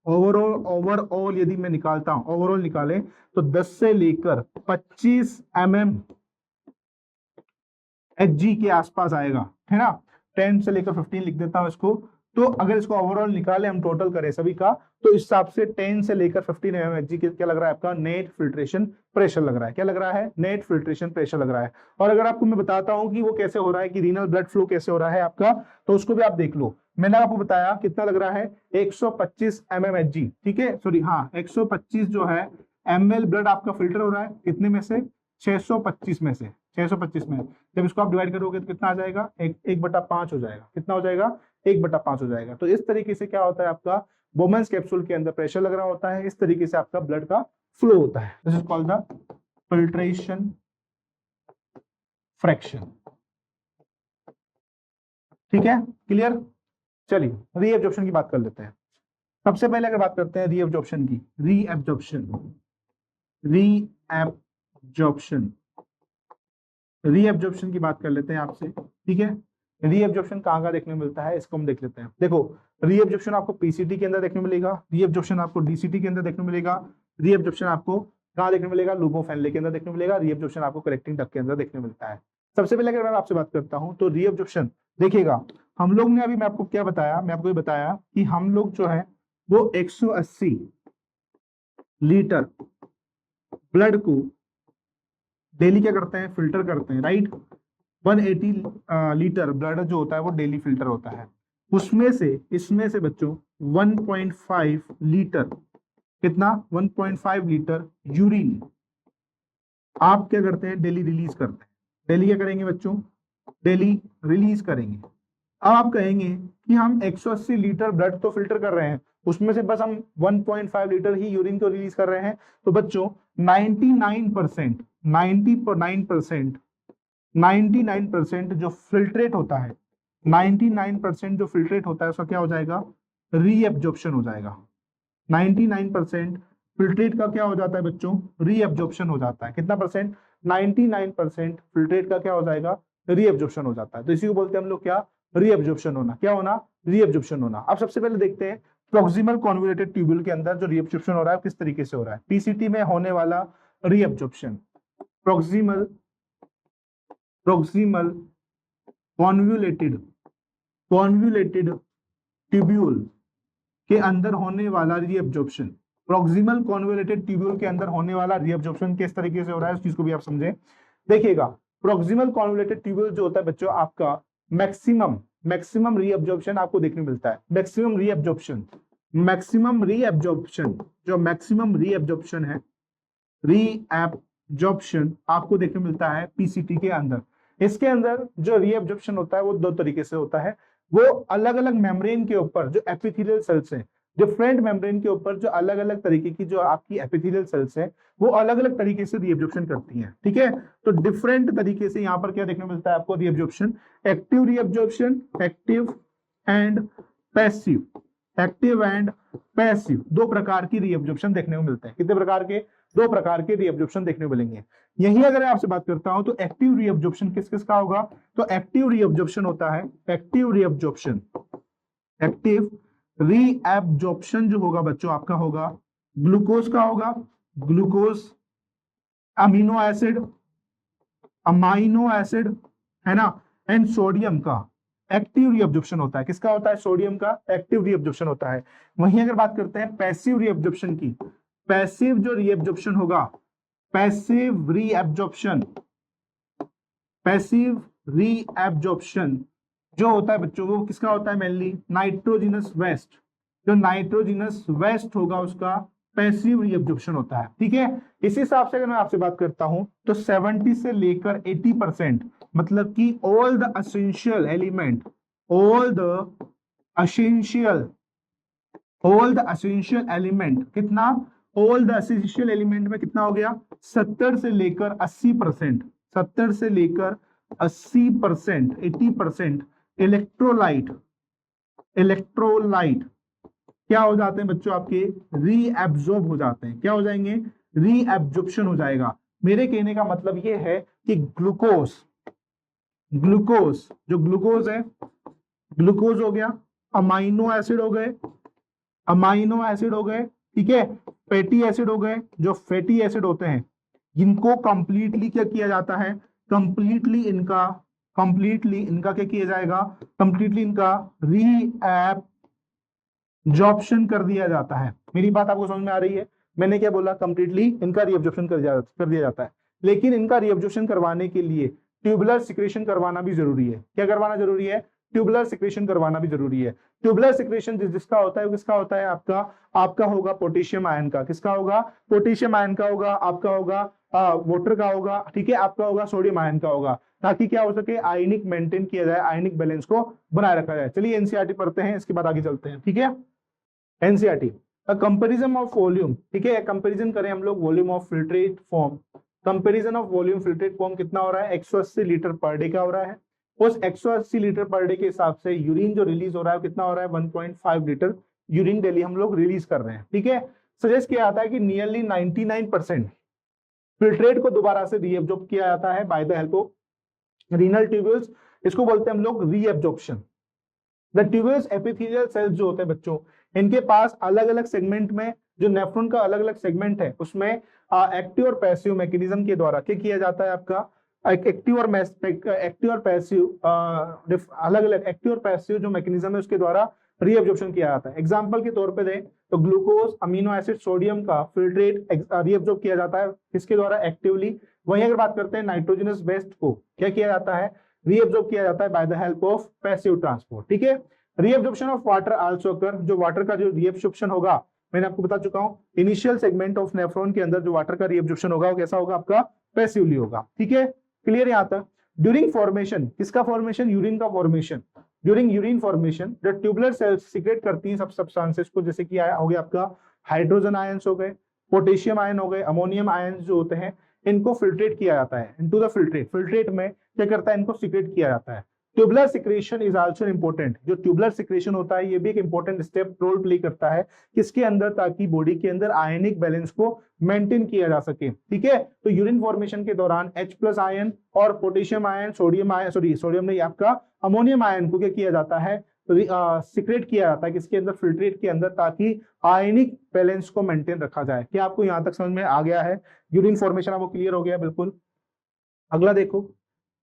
ओवरऑल यदि मैं निकालता हूं, ओवरऑल निकालें तो 10 से लेकर 25 mmHg के आसपास आएगा, है ना। 10 से लेकर 15 लिख देता हूं इसको, तो अगर इसको ओवरऑल निकाले, हम टोटल करें सभी का, तो इस हिसाब से 10 से लेकर 15 mmHg क्या लग रहा है आपका नेट फिल्ट्रेशन प्रेशर लग रहा है। क्या लग रहा है, नेट फिल्ट्रेशन प्रेशर लग रहा है। और अगर आपको मैं बताता हूं कि वो कैसे हो रहा है, कि रीनल ब्लड फ्लो कैसे हो रहा है आपका, तो उसको भी आप देख लो। मैंने आपको बताया कितना लग रहा है 125 mmHg। ठीक है, सॉरी हाँ 125 जो है ml ब्लड आपका फिल्टर हो रहा है, कितने में से 625 में से, 625 में। जब इसको आप डिवाइड करोगे तो कितना आ जाएगा 1/5 हो जाएगा। कितना हो जाएगा 1/5 हो जाएगा। तो इस तरीके से क्या होता है आपका बोमेंस कैप्सूल के अंदर प्रेशर लग रहा होता है, इस तरीके से आपका ब्लड का फ्लो होता है। This is called the filtration fraction. ठीक है, क्लियर। चलिए रीएब्जॉर्प्शन की बात कर लेते हैं। सबसे पहले अगर बात करते हैं रीएब्जॉर्प्शन की, रीएब्जॉर्प्शन की बात कर लेते हैं आपसे। ठीक है, रीएब्जॉर्प्शन कहाँ देखने में मिलता है, इसको हम देख लेते हैं। देखो रीएब्जॉर्प्शन आपको पीसीटी के अंदर देखने मिलेगा, रीएब्जॉर्प्शन आपको डीसीटी के अंदर देखने मिलेगा, रीएब्जॉर्प्शन आपको कहाँ देखने मिलेगा, लूबो फैनले के अंदर देखने मिलेगा, रीएब्जॉर्प्शन आपको कलेक्टिंग डक्ट के अंदर देखने मिलता है। सबसे पहले अगर मैं आपसे बात करता हूँ तो रीएब्जॉर्प्शन देखिएगा, हम लोग ने अभी मैं आपको क्या बताया, मैं आपको ये बताया कि हम लोग जो है वो 180 लीटर ब्लड को डेली क्या करते हैं, फिल्टर करते हैं, राइट। 180 लीटर ब्लड जो होता है वो डेली फिल्टर होता है। उसमें से इसमें से बच्चों 1.5 लीटर, कितना 1.5 लीटर यूरिन आप क्या करते हैं, डेली रिलीज करते हैं। डेली क्या करेंगे बच्चों, डेली रिलीज करेंगे। अब आप कहेंगे कि हम 180 लीटर ब्लड तो फिल्टर कर रहे हैं, उसमें से बस हम 1.5 लीटर ही यूरिन को रिलीज कर रहे हैं, तो बच्चों 99% जो फिल्ट्रेट होता है, 99% जो फिल्ट्रेट होता है उसका क्या हो जाएगा, रीएब्जॉर्प्शन हो जाएगा। 99% फिल्ट्रेट का क्या हो जाता है बच्चों, रीएब्जॉर्प्शन हो जाता है। कितना परसेंट, 99% फिल्ट्रेट का क्या हो जाएगा, रीएब्जॉर्प्शन हो जाता है। तो इसी को बोलते हैं हम लोग क्या, रीएब्जॉर्प्शन होना। क्या होना, रीएब्जॉर्प्शन होना। अब सबसे पहले देखते हैं प्रॉक्सिमल कॉन्वोल्यूटेड ट्यूब्यूल के अंदर जो रीएब्जॉर्प्शन हो रहा है किस तरीके से हो रहा है। पीसीटी में होने वाला रीएब्जॉर्प्शन, प्रॉक्सिमल कॉन्वोल्यूटेड ट्यूब्यूल के अंदर होने वाला रीएब्जॉर्प्शन, प्रॉक्सिमल कॉन्वोल्यूटेड ट्यूब्यूल के अंदर होने वाला रीएब्जॉर्प्शन किस तरीके से हो रहा है, उस चीज को भी आप समझे। देखिएगा प्रॉक्सिमल कॉन्वोल्यूटेड ट्यूब्यूल जो होता है बच्चों आपका मैक्सिमम रीएब्जॉर्प्शन आपको देखने मिलता है। मैक्सिमम रीएब्जॉर्प्शन जो मैक्सिमम रीएब्जॉर्प्शन है, रीएब्जॉर्प्शन आपको देखने मिलता है पीसीटी के अंदर। इसके अंदर जो रीएब्जॉर्प्शन होता है वो दो तरीके से होता है। वो अलग अलग मेम्ब्रेन के ऊपर जो एपिथेलियल सेल्स हैं, डिफरेंट मेम्ब्रेन के ऊपर जो अलग अलग तरीके की जो आपकी एपिथेलियल सेल्स हैं वो अलग अलग तरीके से रीएब्जॉर्प्शन करती हैं। ठीक है, तो डिफरेंट तरीके से यहाँ पर क्या देखने मिलता है आपको, reabsorption, active reabsorption, active and passive. Active and passive, दो प्रकार की रीअब्जॉर्प्शन देखने को मिलते हैं। कितने प्रकार के? दो प्रकार के रीअब्जॉर्प्शन देखने को मिलेंगे। यही अगर आपसे बात करता हूं तो एक्टिव रीअब्जॉर्प्शन किस किस का होगा? तो एक्टिव रीअब्जॉर्प्शन होता है, एक्टिव रीअब्जॉर्प्शन, एक्टिव रीअब्जॉर्प्शन जो होगा बच्चों आपका होगा ग्लूकोज का होगा, glucose, amino acid, amino acid, है ना, एंड सोडियम का एक्टिव रीअब्जॉर्प्शन होता है। किसका होता है? सोडियम का एक्टिव रीअब्जॉर्प्शन होता है। वहीं अगर बात करते हैं पैसिव रीअब्जॉर्प्शन की, पैसिव जो रीअब्जॉर्प्शन होगा, पैसिव रीअब्जॉर्प्शन, पैसिव रीअब्जॉर्प्शन जो होता है बच्चों वो किसका होता है? मेनली नाइट्रोजिनस वेस्ट, जो नाइट्रोजिनस वेस्ट होगा उसका पैसिव रीअब्जॉर्प्शन होता है। ठीक है, इस हिसाब से अगर मैं आपसे बात करता हूं तो 70 से लेकर 80%, मतलब कि all the essential element, all the essential, all the essential element, कितना? ऑल द एसेंशियल एलिमेंट में कितना हो गया? 70 से लेकर 80%, 70 से लेकर 80%, 80% इलेक्ट्रोलाइट, इलेक्ट्रोलाइट क्या हो जाते हैं बच्चों? आपके रीएब्जॉर्ब हो जाते हैं। क्या हो जाएंगे? रीएब्जॉर्प्शन हो जाएगा। मेरे कहने का मतलब ये है कि ग्लूकोज, ग्लूकोज जो ग्लूकोज है, ग्लूकोज हो गया, अमाइनो एसिड हो गए, अमाइनो एसिड हो गए, ठीक है, फैटी एसिड हो गए, जो फैटी एसिड होते हैं इनको कंप्लीटली क्या किया जाता है? कंप्लीटली इनका क्या किया जाएगा? कंप्लीटली इनका रीएब्जॉर्प्शन कर दिया जाता है। मेरी बात आपको समझ में आ रही है? मैंने क्या बोला? कंप्लीटली इनका रीएब्जॉर्प्शन कर दिया जाता है। लेकिन इनका रीएब्जॉर्प्शन करवाने के लिए ट्यूबुलर सिक्रेशन करवाना भी जरूरी है। क्या करवाना जरूरी है? ट्यूबुलर सिक्रेशन करवाना भी जरूरी है। ट्यूबुलर सिक्रेशन जिसका होता है वो किसका होता है? आपका होगा पोटेशियम आयन का। किसका होगा? पोटेशियम आयन का होगा, आपका होगा वाटर का होगा, ठीक है, आपका होगा सोडियम आयन का होगा, ताकि क्या हो सके? आयनिक मेंटेन किया जाए, आयनिक बैलेंस को बनाए रखा जाए। चलिए एनसीईआरटी पढ़ते हैं, इसके बाद आगे चलते हैं। ठीक है, एनसीईआरटी कंपैरिजन ऑफ वॉल्यूम, ठीक है, कंपैरिजन करें हम लोग volume of filtrate form. Comparison of volume filtrate form कितना हो रहा है? 180 लीटर पर डे का हो रहा है। उस 180 लीटर पर डे के हिसाब से यूरिन जो रिलीज हो रहा है कितना हो रहा है? 1.5 लीटर यूरिन डेली हम लोग रिलीज कर रहे हैं। ठीक है, सजेस्ट किया जाता है कि नियरली 99% फिल्ट्रेट को दोबारा से रीएब्जॉर्ब किया जाता है by the help of renal tubules. इसको बोलते हैं हम लोग reabsorption. The tubules epithelial cells जो होते हैं बच्चों, इनके पास अलग अलग सेगमेंट में, जो नेफ्रॉन का अलग अलग सेगमेंट है उसमें एक्टिव और पैसिव मैकेनिज्म के द्वारा क्या किया जाता है? आपका एक्टिव और पैसिव अलग अलग एक्टिव और पैसिव जो मैकेनिज्म है उसके द्वारा रीअब्जॉर्प्शन किया जाता है। एग्जांपल के तौर पे दें तो ग्लूकोज, अमीनो एसिड, सोडियम का फिल्ट्रेट रीअब्जॉर्ब किया जाता है किसके द्वारा? एक्टिवली। वहीं अगर बात करते हैं नाइट्रोजनस वेस्ट को क्या किया जाता है? रीअब्जॉर्ब किया जाता है by the help of passive transport. ठीक है, रीअब्जॉर्प्शन ऑफ वाटर आल्सो अकर, जो वाटर का जो रीअब्जॉर्प्शन होगा मैंने आपको बता चुका हूं, इनिशियल सेगमेंट ऑफ नेफ्रॉन के अंदर जो वाटर का रीअब्जॉर्प्शन होगा वो कैसा होगा? आपका पैसिवली होगा। ठीक है, क्लियर यहां तक? ड्यूरिंग फॉर्मेशन, किसका फॉर्मेशन? यूरिन का फॉर्मेशन। ड्यूरिंग यूरिन फॉर्मेशन जो ट्यूबुलर सेल्स सीक्रेट करती हैं सब सब्सटेंसेस को, जैसे कि हो गया आपका हाइड्रोजन आयंस हो गए, पोटेशियम आयन हो गए, अमोनियम आयन जो होते हैं, इनको फिल्ट्रेट किया जाता है इनटू द फिल्ट्रेट। फिल्ट्रेट में क्या करता है? इनको सीक्रेट किया जाता है। Tubular secretion is also important. जो ट्यूबुलर सिक्रेशन होता है ये भी एक इंपॉर्टेंट स्टेप रोल प्ले करता है किसके अंदर? ताकि बॉडी के अंदर आयनिक बैलेंस को मेंटेन किया जा सके। ठीक है, तो यूरिन फॉर्मेशन के दौरान H+ आयन और potassium ion, sodium ion, sodium नहीं, आपका अमोनियम आयन को क्या किया जाता है? सीक्रेट किया जाता है किसके अंदर? फिल्ट्रेट के अंदर, ताकि आयनिक बैलेंस को मेंटेन रखा जाए। क्या आपको यहां तक समझ में आ गया है? यूरिन फॉर्मेशन आपको क्लियर हो गया? बिल्कुल। अगला देखो,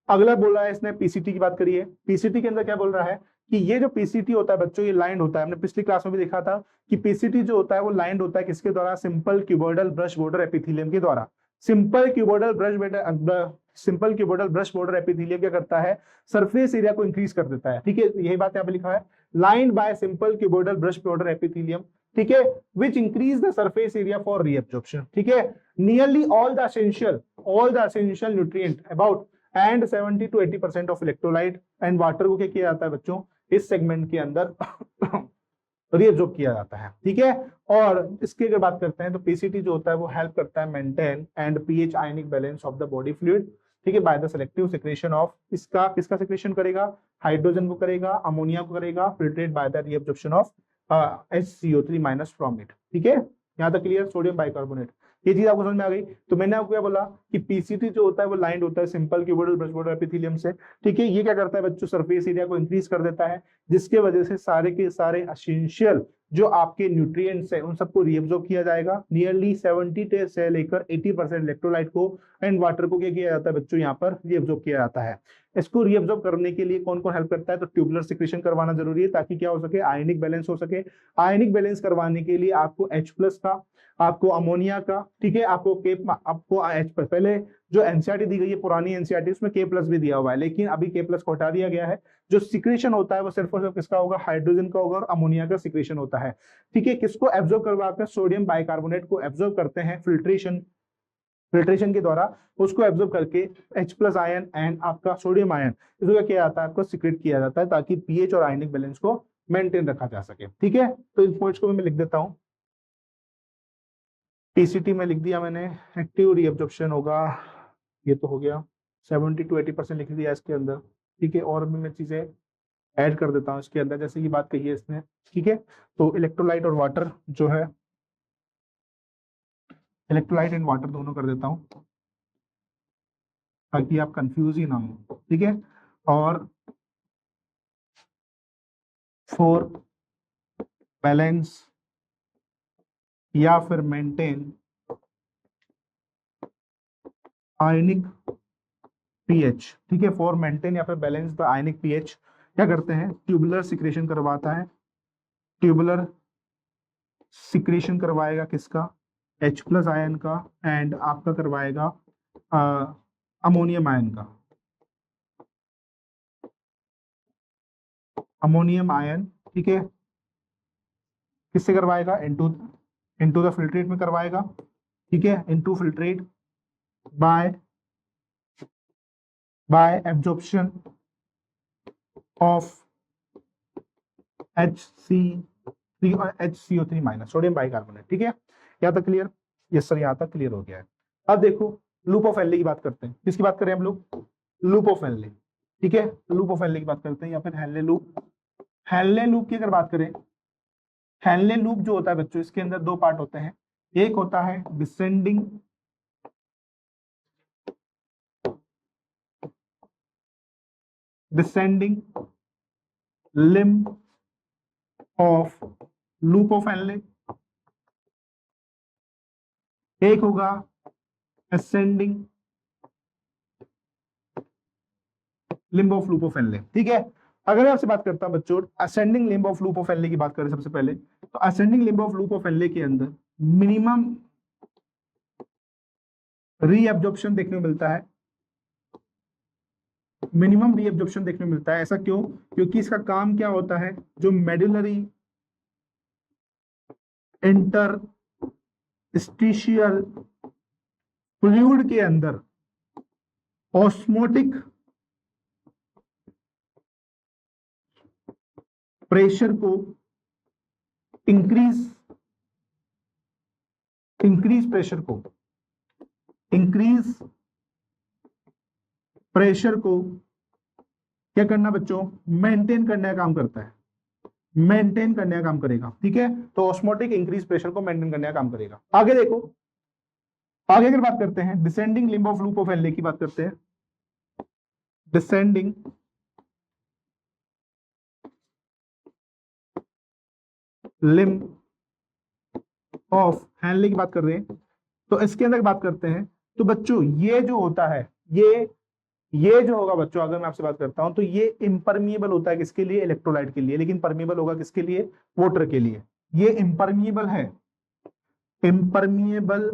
अगला बोल रहा है इसने पीसीटी की बात करी है। पीसीटी के अंदर क्या बोल रहा है कि ये जो पीसीटी होता है बच्चों, ये लाइंड होता है। हमने पिछली क्लास में भी देखा था कि पीसीटी जो होता है वो लाइंड होता है किसके द्वारा? Simple cuboidal brush border epithelium के द्वारा। Simple cuboidal brush border epithelium क्या करता है? सरफेस एरिया को इंक्रीज कर देता है। ठीक है, यही बात यहाँ पे लिखा है, lined by simple cuboidal brush border epithelium, ठीक है, which increase the surface area for reabsorption. ठीक है, nearly all the essential nutrient about and 70 to 80% of electrolyte and water को क्या किया जाता है बच्चों? इस सेगमेंट के अंदर रीअब्जॉर्ब किया जाता है। ठीक है, और इसकी अगर बात करते हैं तो पीसीटी जो होता है वो हेल्प करता है maintain and pH ionic balance of the body fluid. ठीक है, by the selective secretion of, किसका सिक्रेशन करेगा? हाइड्रोजन को करेगा, अमोनिया को करेगा, filtrate by the reabsorption of HCO3 minus from it. ठीक है, यहाँ तक क्लियर, सोडियम बाइकार्बोनेट। ये चीज आपको समझ में आ गई। तो मैंने आपको क्या बोला कि पीसीटी जो होता है वो लाइंड होता है simple cuboidal brush border epithelium से। ठीक है, ये क्या करता है बच्चों, सरफेस एरिया को इंक्रीज कर देता है, जिसके वजह से सारे के सारे एसेंशियल जो आपके न्यूट्रिएंट्स है उन सबको रीअब्सॉर्ब किया जाएगा। नियरली 70 से लेकर 80% इलेक्ट्रोलाइट को एंड वाटर को क्या किया जाता है बच्चों, यहाँ पर रीअब्सॉर्ब किया जाता है। इसको रीअब्सॉर्ब करने के लिए कौन कौन हेल्प करता है, तो ट्यूबुलर सिक्रेशन करवाना जरूरी है, ताकि क्या हो सके, आयनिक बैलेंस हो सके। आयनिक बैलेंस करवाने के लिए आपको H प्लस का, आपको अमोनिया का, ठीक है, आपको आपको H प्लस, पहले जो एनसीईआरटी दी गई है पुरानी एनसीईआरटी उसमें K प्लस भी दिया हुआ है, लेकिन अभी K प्लस को हटा दिया गया है। जो सिक्रेशन होता है वो सिर्फ और सिर्फ किसका होगा, हाइड्रोजन का होगा और अमोनिया का सिक्रेशन होता है। ठीक है, किसको एब्जॉर्ब करवाकर, सोडियम बाइकार्बोनेट को एब्जॉर्ब करते हैं फिल्ट्रेशन के द्वारा, उसको एब्जॉर्ब करके H प्लस आयन एंड आपका सोडियम आयन, इसको क्या किया जाता है, आपको सिक्रेट किया जाता है, ताकि पीएच और आयनिक बैलेंस को मेंटेन रखा जा सके। ठीक है, तो इन पॉइंट्स को मैं लिख देता हूं। पीसीटी में लिख दिया मैंने, एक्टिव रीअब्जॉर्प्शन होगा, ये तो हो गया, 70 to 80% लिख दिया इसके अंदर। ठीक है, और भी मैं चीजें ऐड कर देता हूँ इसके अंदर, जैसे कि बात कही है इसने। ठीक है, तो इलेक्ट्रोलाइट और वाटर जो है, इलेक्ट्रोलाइट एंड वाटर दोनों कर देता हूँ, ताकि आप कंफ्यूज ही ना हो। ठीक है, और फॉर बैलेंस या फिर मेंटेन आयनिक पीएच, ठीक है, फॉर मेंटेन या फिर बैलेंस द आयनिक पीएच क्या करते हैं, ट्यूबुलर सिक्रेशन करवाता है। ट्यूबुलर सिक्रेशन करवाएगा किसका, H प्लस आयन का, एंड आपका करवाएगा अमोनियम आयन का। अमोनियम आयन, ठीक है, किससे करवाएगा, इनटू इनटू द फिल्ट्रेट में करवाएगा। ठीक है, into filtrate bye absorption of HC3 और HCO3 माइनस, सोडियम बाइकार्बोनेट। ठीक है, यहाँ तक क्लियर, यस सर, यहाँ तक क्लियर हो गया है। अब देखो लूप ऑफ हेनले की बात करते हैं। किसकी बात करें हम लोग, लूप ऑफ हेनले। ठीक है, लूप ऑफ हेनले की बात करते हैं, या फिर हेनले लूप। हेनले लूप की अगर बात करें, हेनले लूप जो होता है बच्चों, इसके अंदर दो पार्ट होते हैं। एक होता है descending limb of loop of Henley, एक होगा ascending limb of loop of Henley. ठीक है, अगर मैं आपसे बात करता हूं बच्चों ascending limb of loop of Henley की बात करें सबसे पहले, तो ascending limb of loop of Henley के अंदर मिनिमम रीअब्जॉर्प्शन देखने को मिलता है। मिनिमम रीअब्जॉर्प्शन देखने को मिलता है, ऐसा क्यों, क्योंकि इसका काम क्या होता है, जो मेडुलरी इंटरस्टिशियल फ्लूइड के अंदर ऑस्मोटिक प्रेशर को इंक्रीज प्रेशर को क्या करना बच्चों, मेंटेन करने का काम करता है, मेंटेन करने का काम करेगा। ठीक है, तो ऑस्मोटिक इंक्रीज प्रेशर को मेंटेन करने का काम करेगा। आगे देखो, आगे अगर बात करते हैं descending limb of loop of Henley की बात करते हैं। डिसेंडिंग लिम्ब ऑफ हेनले की बात कर रहे हैं, तो इसके अंदर बात करते हैं। तो बच्चों ये जो होता है, ये जो होगा बच्चों, अगर मैं आपसे बात करता हूं, तो ये इम्परमिएबल होता है किसके लिए, इलेक्ट्रोलाइट के लिए, लेकिन परमिएबल होगा किसके लिए, वाटर के लिए। ये इम्परमिएबल है, इम्परमिएबल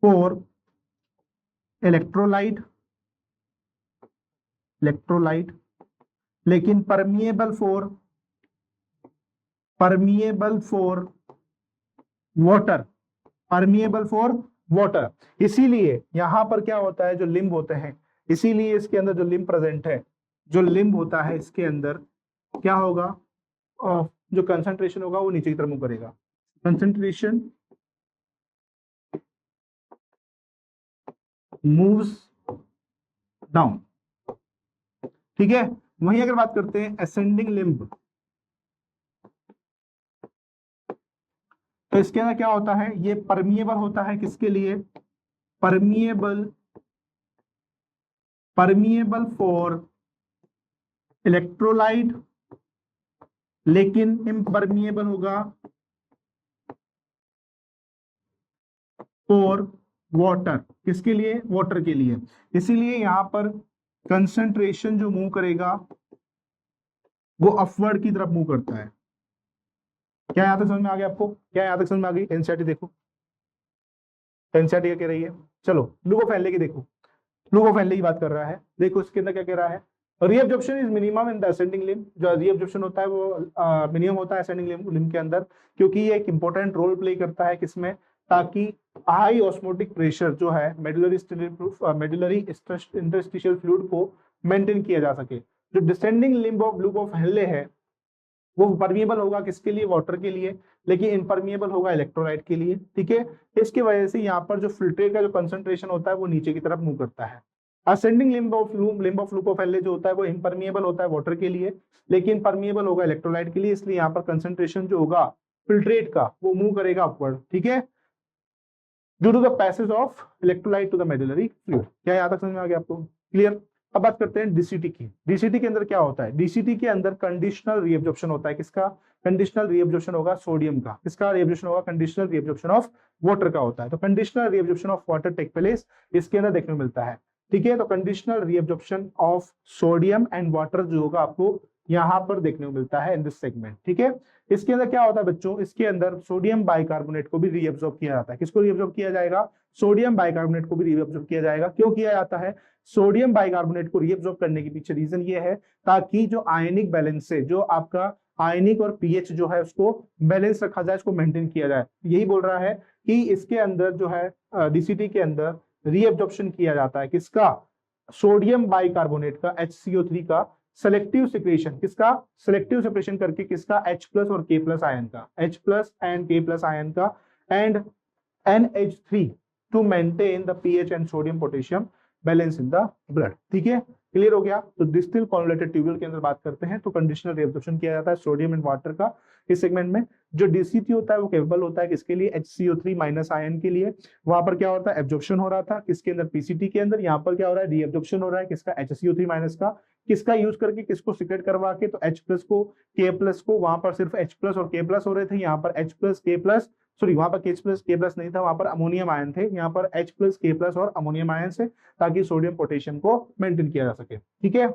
फॉर इलेक्ट्रोलाइट, लेकिन permeable for water, permeable for water. इसीलिए यहां पर क्या होता है, जो लिम्ब होते हैं, इसीलिए इसके अंदर जो लिम्ब प्रेजेंट है, जो लिम्ब होता है इसके अंदर क्या होगा, जो कंसंट्रेशन होगा वो नीचे की तरफ मूव करेगा। कंसंट्रेशन मूव्स डाउन, ठीक है। वहीं अगर बात करते हैं असेंडिंग लिम्ब, तो इसके अंदर क्या होता है, ये परमिएबल होता है किसके लिए, परमिएबल, परमिएबल फॉर इलेक्ट्रोलाइट, लेकिन इम्परमिएबल होगा फॉर वाटर, किसके लिए, वाटर के लिए। इसीलिए यहां पर कंसंट्रेशन जो मूव करेगा वो अपवर्ड की तरफ मूव करता है। क्या यहां तक समझ में आ गया आपको, क्या यहां तक समझ में आ गई। एनसीईआरटी देखो, एनसीईआरटी क्या कह रही है, चलो लुक ऑफ हेनले की देखो, लुक ऑफ हेनले की बात कर रहा है, देखो इसके अंदर क्या कह रहा है, reabsorption is minimum in the ascending limb, जो रीअब्जॉर्प्शन होता है वो मिनिमम होता है असेंडिंग लिम्ब के अंदर, क्योंकि ये एक इंपॉर्टेंट रोल प्ले करता है किसमें, ताकि हाई ऑस्मोटिक प्रेशर जो है मेडुलरी इंटरस्टिशियल फ्लूइड को मेंटेन किया जा सके। जो descending limb of look of Henle है वो परमिएबल होगा किसके लिए, वाटर के लिए, लेकिन इनपरमिएबल होगा इलेक्ट्रोलाइट के लिए, ठीक है। इसकी वजह से यहाँ पर जो फिल्ट्रेट का जो कंसंट्रेशन होता है वो नीचे की तरफ मूव करता है। Ascending limb of look of Henle जो होता है वो इम्परमिएबल होता है वाटर के लिए, लेकिन परमिएबल होगा इलेक्ट्रोलाइट के लिए, इसलिए यहाँ पर कंसंट्रेशन जो होगा फिल्ट्रेट का वो मूव करेगा अपवर्ड, ठीक है, due to the passage of electrolyte to the medullary fluid. क्या यहाँ तक समझ में आ गया आपको, क्लियर। अब बात करते हैं डीसीटी की। डीसीटी के अंदर क्या होता है, डीसीटी के अंदर कंडीशनल रीअब्जॉर्प्शन होता है, किसका, कंडीशनल रीअब्जॉर्प्शन होगा सोडियम का, किसका रीअब्जॉर्प्शन होगा, कंडीशनल रीअब्जॉर्प्शन ऑफ वाटर का होता है। तो conditional reabsorption of water take place इसके अंदर देखने को मिलता है, ठीक है। तो conditional reabsorption of sodium and water जो होगा आपको यहाँ पर देखने को मिलता है इन दिस सेगमेंट, ठीक है। इसके अंदर क्या होता है बच्चों, इसके अंदर सोडियम बाइकार्बोनेट को भी रीअब्सॉर्ब किया जाता है। किसको रीअब्सॉर्ब किया जाएगा, सोडियम बाइकार्बोनेट को भी रीअब्सॉर्ब किया जाएगा। क्यों किया जाता है, सोडियम बाइकार्बोनेट को रीअब्सॉर्ब करने के पीछे रीजन ये है ताकि जो आयनिक बैलेंस से, जो आपका आयनिक और पीएच जो है उसको बैलेंस रखा जाए, इसको मेंटेन किया जाए। यही बोल रहा है कि इसके अंदर जो है डीसीटी के अंदर रीअब्सॉर्प्शन किया जाता है किसका, सोडियम बाइकार्बोनेट का, HCO3 का सेलेक्टिव सिक्रेशन, किसका, सेलेक्टिव सेपरेशन करके किसका, H प्लस और K प्लस आयन का, H plus and K plus ion का, and NH3 to maintain the pH and sodium potassium balance in the blood, ठीक है, क्लियर हो गया। तो डिस्टिल कॉन्वलेटेड ट्यूब्यूल के अंदर बात करते हैं तो कंडीशनल रीअब्जॉर्प्शन किया जाता है सोडियम एंड वाटर का इस सेगमेंट में। जो डीसीटी होता है वो केपेबल होता है किसके लिए, HCO3 माइनस आयन के लिए। वहां पर क्या होता है, एब्जॉर्प्शन हो रहा था किसके अंदर, पीसीटी के अंदर। यहाँ पर क्या हो रहा है, रीअब्जॉर्प्शन हो रहा है किसका, HCO3 माइनस का। किसका यूज करके, किसको सिक्रेट करवा के, तो H प्लस को, K प्लस को। वहां पर सिर्फ H प्लस और K प्लस हो रहे थे, यहाँ पर H plus K plus, sorry वहां पर K प्लस नहीं था, वहां पर अमोनियम आयन थे, यहाँ पर H प्लस K प्लस और अमोनियम आयन से, ताकि सोडियम पोटेशियम को मेंटेन किया जा सके, ठीक है।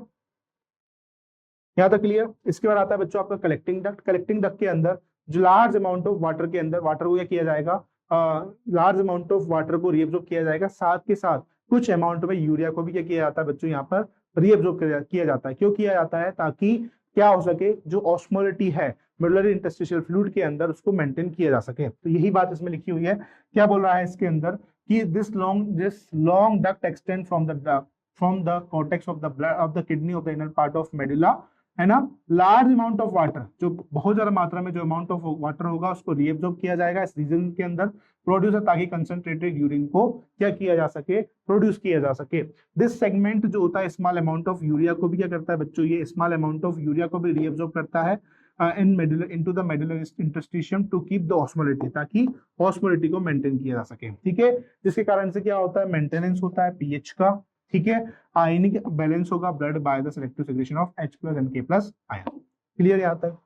यहाँ तक क्लियर। इसके बाद आता है बच्चों आपका कलेक्टिंग डक्ट। कलेक्टिंग डक्ट के अंदर जो लार्ज अमाउंट ऑफ वाटर के अंदर, वाटर को क्या किया जाएगा, लार्ज अमाउंट ऑफ वाटर को रीअब्सॉर्ब किया जाएगा, साथ के साथ कुछ अमाउंट में यूरिया को भी क्या किया जाता है बच्चों, यहाँ पर रीअब्सॉर्ब किया जाता है। क्यों किया जाता है, ताकि क्या हो सके, जो ऑस्मोलिटी है मेडुलरी इंटरस्टिशियल फ्लूइड के अंदर उसको मेंटेन किया जा सके। तो यही बात इसमें लिखी हुई है। क्या बोल रहा है इसके अंदर कि this long duct extend from the cortex of the blood of the kidney of the inner part of medulla, है ना। लार्ज अमाउंट ऑफ वाटर, जो बहुत ज्यादा मात्रा में जो अमाउंट ऑफ वाटर होगा उसको रीअब्सॉर्ब किया जाएगा इस रीजन के अंदर प्रोड्यूसर, ताकि कंसंट्रेटेड यूरिन को क्या किया जा सके, प्रोड्यूस किया जा सके। दिस सेगमेंट जो होता है स्मॉल अमाउंट ऑफ यूरिया को भी क्या करता है बच्चों, ये स्मॉल अमाउंट ऑफ यूरिया को भी रीअब्सॉर्ब करता है into the medullary interstitium to keep the osmolality, ताकि ऑस्मोलिटी को मेंटेन किया जा सके, ठीक है। जिसके कारण से क्या होता है, मेंटेनेंस होता है पीएच का, ठीक है। आयनिक बैलेंस होगा blood by the selective secretion of H plus and K plus ion. Clear यहाँ तक,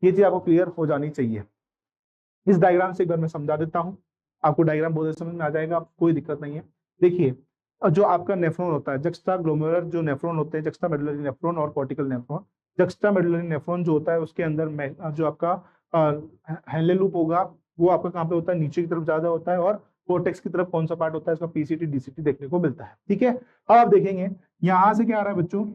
ये चीज आपको क्लियर हो जानी चाहिए। इस डायग्राम से एक बार मैं समझा देता हूँ, आपको डायग्राम बहुत समझ में आ जाएगा, कोई दिक्कत नहीं है। देखिए जो आपका नेफ्रॉन होता है, जक्स्टा ग्लोमेरुलर जो नेफ्रॉन होते हैं, जक्स्टा मेडुलरी नेफ्रॉन और cortical nephron. Juxta medullary nephron जो होता है उसके अंदर जो आपका हेनले लूप होगा वो आपका कहाँ पे होता है, नीचे की तरफ ज्यादा होता है, और कोर्टेक्स की तरफ कौन सा पार्ट होता है, इसका पीसीटी डीसीटी देखने को मिलता है, ठीक है। अब आप देखेंगे यहाँ से क्या आ रहा है बच्चों,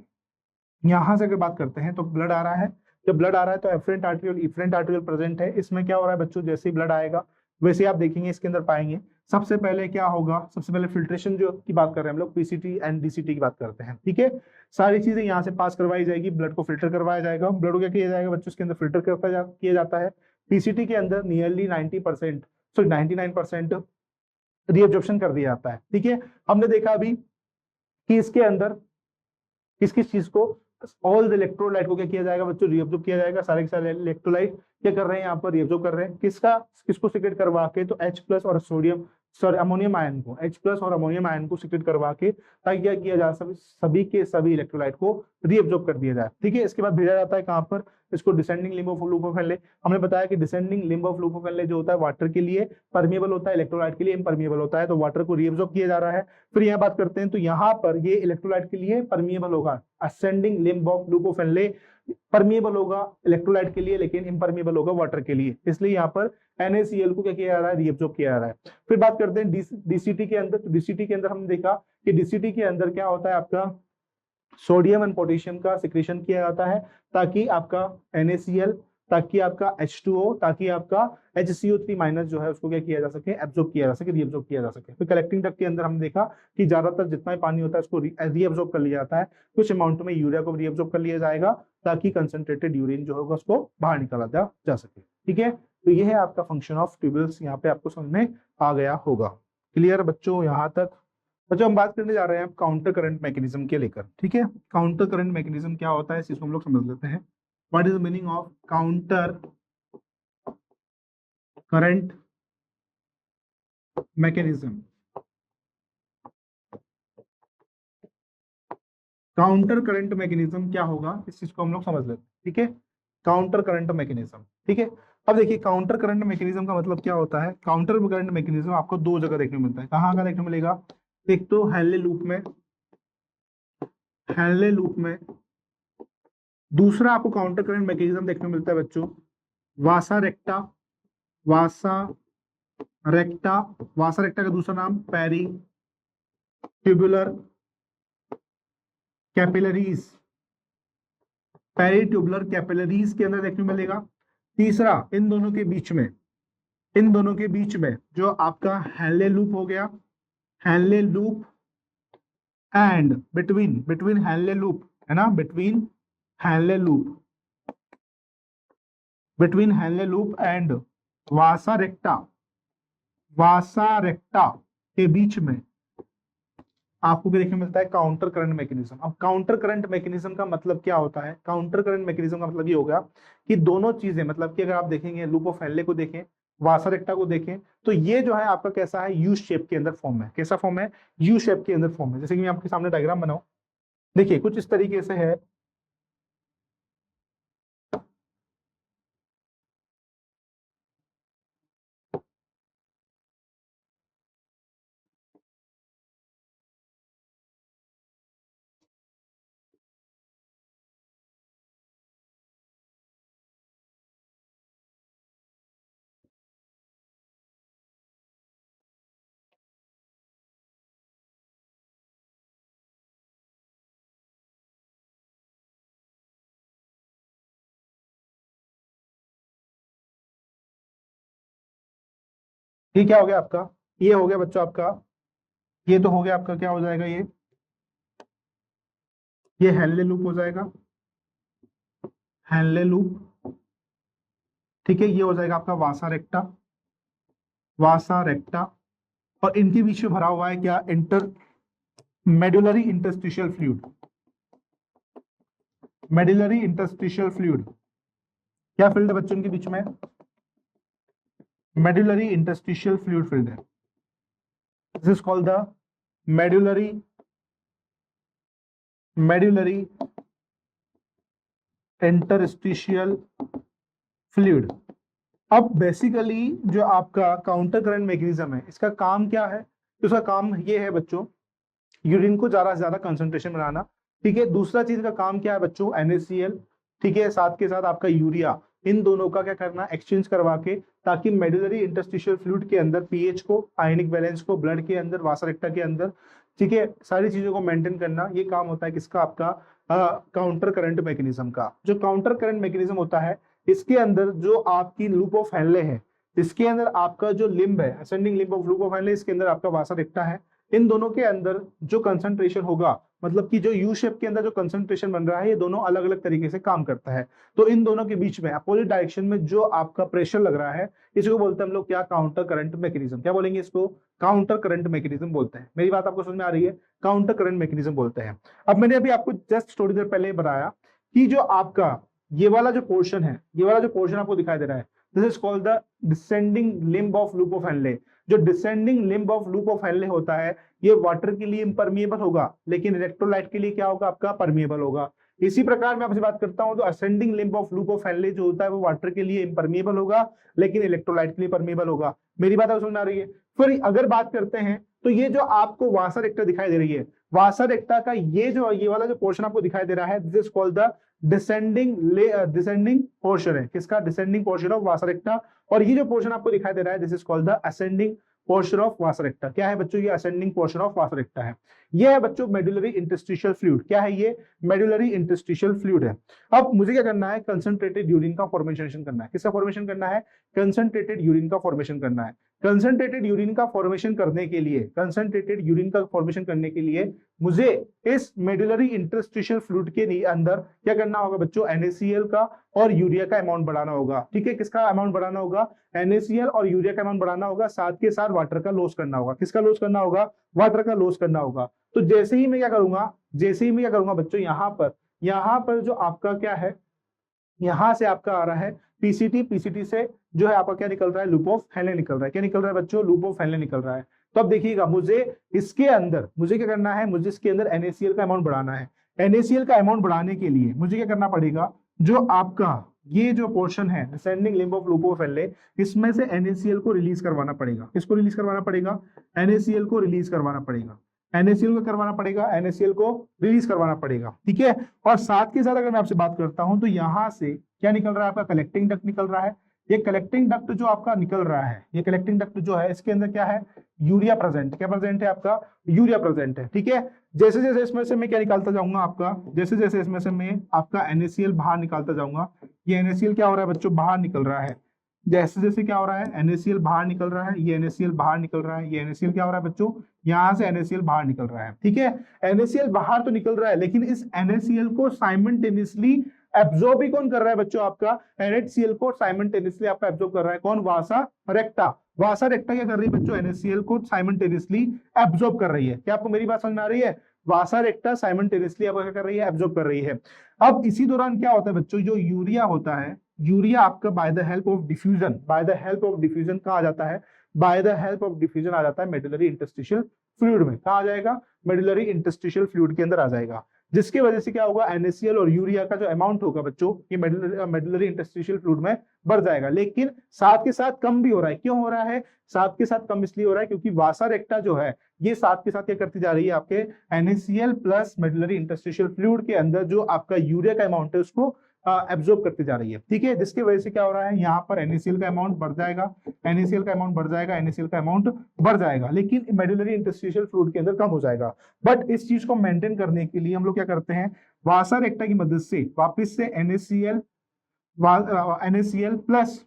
यहाँ से अगर बात करते हैं तो ब्लड आ रहा है। जब ब्लड आ रहा है तो afferent arterial efferent arterial present है। इसमें क्या हो रहा है बच्चों, जैसे ही ब्लड आएगा वैसे आप देखेंगे इसके अंदर पाएंगे सबसे पहले क्या होगा, सबसे पहले फिल्ट्रेशन जो की बात कर रहे हैं हम लोग, पीसीटी एंड डीसीटी की बात करते हैं, ठीक है। सारी चीजें यहाँ से पास करवाई जाएगी, ब्लड को फिल्टर करवाया जाएगा। ब्लड को क्या किया जाएगा बच्चों, इसके अंदर फिल्टर किया जाता है। पीसीटी के अंदर नियरली 90% सॉरी 99% रीअब्जॉर्प्शन कर दिया जाता है, ठीक है। हमने देखा अभी कि इसके अंदर किस किस चीज को, ऑल द इलेक्ट्रोलाइट को क्या किया जाएगा बच्चों, रीअब्जॉर्ब किया जाएगा। सारे के सारे इलेक्ट्रोलाइट क्या कर रहे हैं यहाँ पर, रीअब्जॉर्ब कर रहे हैं। किसको सिक्रेट करवा के, तो H+ और सोडियम सॉरी अमोनियम आयन को, H+ और अमोनियम आयन को सिक्रेट करवा के, ताकि क्या किया जा सभी के सभी इलेक्ट्रोलाइट को रीअब्जॉर्ब कर दिया जाए। ठीक है, इसके बाद भेजा जाता है कहाँ पर, इसको डिसेंडिंग लिम्ब ऑफ लुपोफिले। हमने बताया कि डिसेंडिंग लिम्ब ऑफ लुपोफिले जो होता है वाटर के लिए परमिएबल होता है, इलेक्ट्रोलाइट के लिए इम्परमिएबल होता है, तो वाटर को रीअब्जॉर्ब किया जा रहा है। फिर यहाँ बात करते हैं, तो यहाँ पर ये इलेक्ट्रोलाइट के लिए परमिएबल होगा, असेंडिंग लिम्ब ऑफ लुपोफिले परमिएबल होगा इलेक्ट्रोलाइट के लिए, लेकिन इम्परमिएबल होगा वाटर के लिए, इसलिए यहाँ पर NaCl को क्या किया जा रहा है, रीअब्जॉर्ब किया जा रहा है। फिर बात करते हैं डीसीटी के अंदर, तो डीसीटी के अंदर हमने देखा कि डीसीटी के अंदर क्या होता है, आपका सोडियम एंड पोटेशियम का सिक्रेशन किया जाता है, ताकि आपका NaCl, ताकि आपका H2O, ताकि आपका HCO3- जो है उसको क्या किया जा सके, एब्जॉर्ब किया जा सके, रीअब्जॉर्ब किया जा सके। फिर कलेक्टिंग डक्ट के अंदर हमने देखा कि ज्यादातर जितना भी पानी होता है उसको रीअब्जॉर्ब कर लिया जाता है, कुछ अमाउंट में यूरिया को रीअब्जॉर्ब कर लिया जाएगा, ताकि कंसंट्रेटेड यूरिन जो होगा उसको बाहर निकाला जा सके। ठीक है, तो ये है आपका फंक्शन ऑफ ट्यूबुल्स, यहाँ पे आपको समझ में आ गया होगा। क्लियर बच्चों यहाँ तक? बच्चों हम बात करने जा रहे हैं काउंटर करंट मैकेनिज्म के लेकर। ठीक है, काउंटर करंट मैकेनिज्म क्या होता है, इसको हम लोग समझ लेते हैं। What is the meaning of counter current mechanism? Counter current mechanism क्या होगा, इस चीज को हम लोग समझ लेते हैं। ठीक है, काउंटर करंट मैकेनिज्म। ठीक है, अब देखिए काउंटर करंट मैकेनिज्म का मतलब क्या होता है। काउंटर करंट मैकेनिज्म आपको दो जगह देखने को मिलता है। कहाँ देखने को मिलेगा, एक तो हेनले लूप में, हेनले लूप में। दूसरा आपको काउंटर करंट मैकेनिज्म देखने को मिलता है बच्चों वासा रेक्टा, वासा रेक्टा, वासा रेक्टा का दूसरा नाम peritubular capillaries, peritubular capillaries के अंदर देखने को मिलेगा। तीसरा इन दोनों के बीच में, इन दोनों के बीच में जो आपका हेनले लूप हो गया, Henle loop and between Henle loop है ना, बिटवीन हेनले लूप एंड वासा रेक्टा, वासा रेक्टा के बीच में आपको क्या देखने को मिलता है, काउंटर करंट मैकेनिज्म। अब काउंटर करंट मैकेनिज्म का मतलब क्या होता है, काउंटर करंट मैकेनिज्म का मतलब ये होगा कि दोनों चीजें, मतलब कि अगर आप देखेंगे लूप ऑफ हेनले को देखें, वासा रेक्टा को देखें, तो ये जो है आपका कैसा है, यू शेप के अंदर फॉर्म है। कैसा फॉर्म है, यू शेप के अंदर फॉर्म है। जैसे कि मैं आपके सामने डायग्राम बनाऊं, देखिए कुछ इस तरीके से है। ये क्या हो गया आपका, ये हो गया बच्चों आपका, ये तो हो गया आपका, क्या हो जाएगा ये हेनले लूप हो जाएगा, हेनले लूप। ठीक है, ये हो जाएगा आपका वासा रेक्टा, वासा रेक्टा। और इनके बीच में भरा हुआ है क्या, medullary interstitial fluid, medullary interstitial fluid. क्या फील्ड है बच्चों इनके बीच में, मेडुलरी इंटरस्टिशियल फ्लूइड फील्ड है। This is called the medullary interstitial fluid. अब बेसिकली जो आपका काउंटर करंट मैकेनिज्म है, इसका काम क्या है, तो इसका काम ये है बच्चों, यूरिन को ज्यादा से ज्यादा कंसंट्रेशन बनाना। ठीक है, दूसरा चीज का काम क्या है बच्चों, NaCl। ठीक है, साथ के साथ आपका यूरिया, इन दोनों का क्या करना, एक्सचेंज करवा के, ताकि मेडुलरी इंटरस्टिशियल फ्लूइड के अंदर पीएच को, आयनिक बैलेंस को, ब्लड के अंदर, वासा रेक्टा के अंदर, ठीक है, सारी चीजों को मेंटेन करना, ये काम होता है किसका, आपका काउंटर करंट मैकेनिज्म का। जो काउंटर करंट मैकेनिज्म होता है, इसके अंदर जो आपकी लूप ऑफ हेनले है, इसके अंदर आपका जो लिम्ब है, ascending limb of loop of Henley, इसके अंदर आपका वासा रेक्टा है, इन दोनों के अंदर जो कंसंट्रेशन होगा, मतलब कि जो यू शेप के अंदर जो कंसंट्रेशन बन रहा है, ये दोनों अलग अलग तरीके से काम करता है। तो इन दोनों के बीच में अपोजिट डायरेक्शन में जो आपका प्रेशर लग रहा है, इसको बोलते हैं हम लोग क्या, काउंटर करंट मैकेनिज्म। क्या बोलेंगे इसको? काउंटर करंट मैकेनिज्म बोलते हैं। मेरी बात आपको समझ में आ रही है? काउंटर करंट मैकेनिज्म बोलते हैं। अब मैंने अभी आपको जस्ट थोड़ी देर पहले बताया कि जो आपका ये वाला जो पोर्शन है, ये वाला जो पोर्शन आपको दिखाई दे रहा है, this is called the descending limb of loop of Henle. जो descending limb of loop of Henle होता है, ये वाटर के लिए इम्परमिएबल होगा, लेकिन इलेक्ट्रोलाइट के लिए क्या होगा? आपका परमिएबल होगा। इसी प्रकार मैं आपसे बात करता हूं तो ascending limb of loop of Henle जो होता है वो वाटर के लिए इम्परमिएबल होगा, लेकिन इलेक्ट्रोलाइट के लिए परमिएबल होगा। मेरी बात आपको समझ में आ रही है? फिर अगर बात करते हैं तो ये जो आपको वासा रेक्टा दिखाई दे रही है, वासा रेक्टा का ये वाला जो पोर्शन आपको दिखाई दे रहा है, this is called the descending portion है। किसका? डिसेंडिंग पोर्शन ऑफ वासा रेक्टा। और ये जो पोर्शन आपको दिखाई दे रहा है, this is called the ascending portion of वासा रेक्टा। क्या है बच्चों? ये असेंडिंग पोर्शन ऑफ वासा रेक्टा है। ये है बच्चों मेडुलरी इंटरस्टिशियल फ्लूइड। क्या है ये? मेडुलरी इंटरस्टिशियल फ्लूइड है। अब मुझे क्या करना है? कंसंट्रेटेड यूरिन का फॉर्मेशन करना है। किसका फॉर्मेशन करना है? कंसंट्रेटेड यूरिन का फॉर्मेशन करना है। कंसंट्रेटेड यूरिन का फॉर्मेशन करने के लिए, कंसंट्रेटेड यूरिन का फॉर्मेशन करने के लिए मुझे इस मेडुलरी इंटरस्टिशियल फ्लूइड के अंदर क्या करना होगा बच्चों? NaCl का और यूरिया का अमाउंट बढ़ाना होगा। ठीक है, किसका अमाउंट बढ़ाना होगा? NaCl और यूरिया का अमाउंट बढ़ाना होगा, साथ के साथ वाटर का लॉस करना होगा। किसका लॉस करना होगा? वाटर का लॉस करना होगा। तो जैसे ही मैं क्या करूंगा बच्चों, यहाँ पर जो आपका क्या है, यहां से आपका आ रहा है पीसीटी, पीसीटी से जो है आपका क्या निकल रहा है? लूप ऑफ हेनले निकल रहा है। क्या निकल रहा है बच्चों? लूप ऑफ हेनले निकल रहा है। तो अब देखिएगा, मुझे क्या करना है? मुझे इसके अंदर NaCl का अमाउंट बढ़ाना है। NaCl का अमाउंट बढ़ाने के लिए मुझे क्या करना पड़ेगा? जो आपका ये जो पोर्शन है descending limb of loop of Henley, इसमें से NaCl को रिलीज करवाना पड़ेगा। किसको रिलीज करवाना पड़ेगा? NaCl को रिलीज करवाना पड़ेगा। NaCl को करवाना पड़ेगा, NaCl को रिलीज करवाना पड़ेगा। ठीक है, और साथ के साथ अगर मैं आपसे बात करता हूं तो यहां से क्या निकल रहा है? आपका कलेक्टिंग डक्ट निकल रहा है। ये कलेक्टिंग डक्ट जो आपका निकल रहा है, ये कलेक्टिंग डक्ट जो है, इसके अंदर क्या है? Urea present. क्या प्रेजेंट है? आपका यूरिया प्रेजेंट है। ठीक है, जैसे जैसे इसमें से मैं क्या निकालता जाऊंगा आपका, जैसे जैसे इसमें से मैं आपका NaCl बाहर निकालता जाऊंगा, ये NaCl क्या हो रहा है बच्चों? बाहर निकल रहा है। जैसे जैसे क्या हो रहा है? NaCl बाहर निकल रहा है, ये NaCl बाहर निकल रहा है, ये NaCl क्या हो रहा है बच्चों? यहां से NaCl बाहर निकल रहा है। ठीक है, NaCl बाहर तो निकल रहा है, लेकिन इस NaCl को साइमल्टेनियसली एब्जॉर्ब भी कौन कर रहा है बच्चों? आपका NaCl को साइमल्टेनियसली आपका एब्जॉर्ब कर रहा है कौन? वासा रेक्टा। वासा रेक्टा क्या कर रही है बच्चों? NaCl को साइमल्टेनियसली एब्जॉर्ब कर रही है। क्या आपको मेरी बात समझ में आ रही है? वासा रेक्टा साइमल्टेनियसली आपका क्या कर रही है? एब्जॉर्ब कर रही है। अब इसी दौरान क्या होता है बच्चों? जो यूरिया होता है, यूरिया आपका by the help of diffusion कहा जाता है, by the help of diffusion आ जाता है मेडुलरी इंटरस्टिशियल फ्लूइड में। कहा आ जाएगा? मेडुलरी इंटरस्टिशियल फ्लूइड के अंदर आ जाएगा, जिसकी वजह से क्या होगा? NaCl और यूरिया का जो अमाउंट होगा बच्चों, ये मेडुलरी इंटरस्टिशियल फ्लूइड में बढ़ जाएगा, लेकिन साथ के साथ कम भी हो रहा है। क्यों हो रहा है साथ के साथ कम? इसलिए हो रहा है क्योंकि वासा रेक्टा जो है, ये साथ के साथ क्या करती जा रही है? आपके NaCl plus medullary interstitial fluid के अंदर जो आपका यूरिया का अमाउंट है उसको एब्जॉर्ब करती जा रही है। ठीक है, जिसकी वजह से क्या हो रहा है? यहाँ पर NaCl का अमाउंट बढ़ जाएगा, NaCl का अमाउंट बढ़ जाएगा, NaCl का अमाउंट बढ़ जाएगा, लेकिन मेडुलरी इंटरस्टिशियल फ्लूइड के अंदर कम हो जाएगा। बट इस चीज को मेंटेन करने के लिए हम लोग क्या करते हैं? वासा रेक्टा की मदद से वापस से NaCl प्लस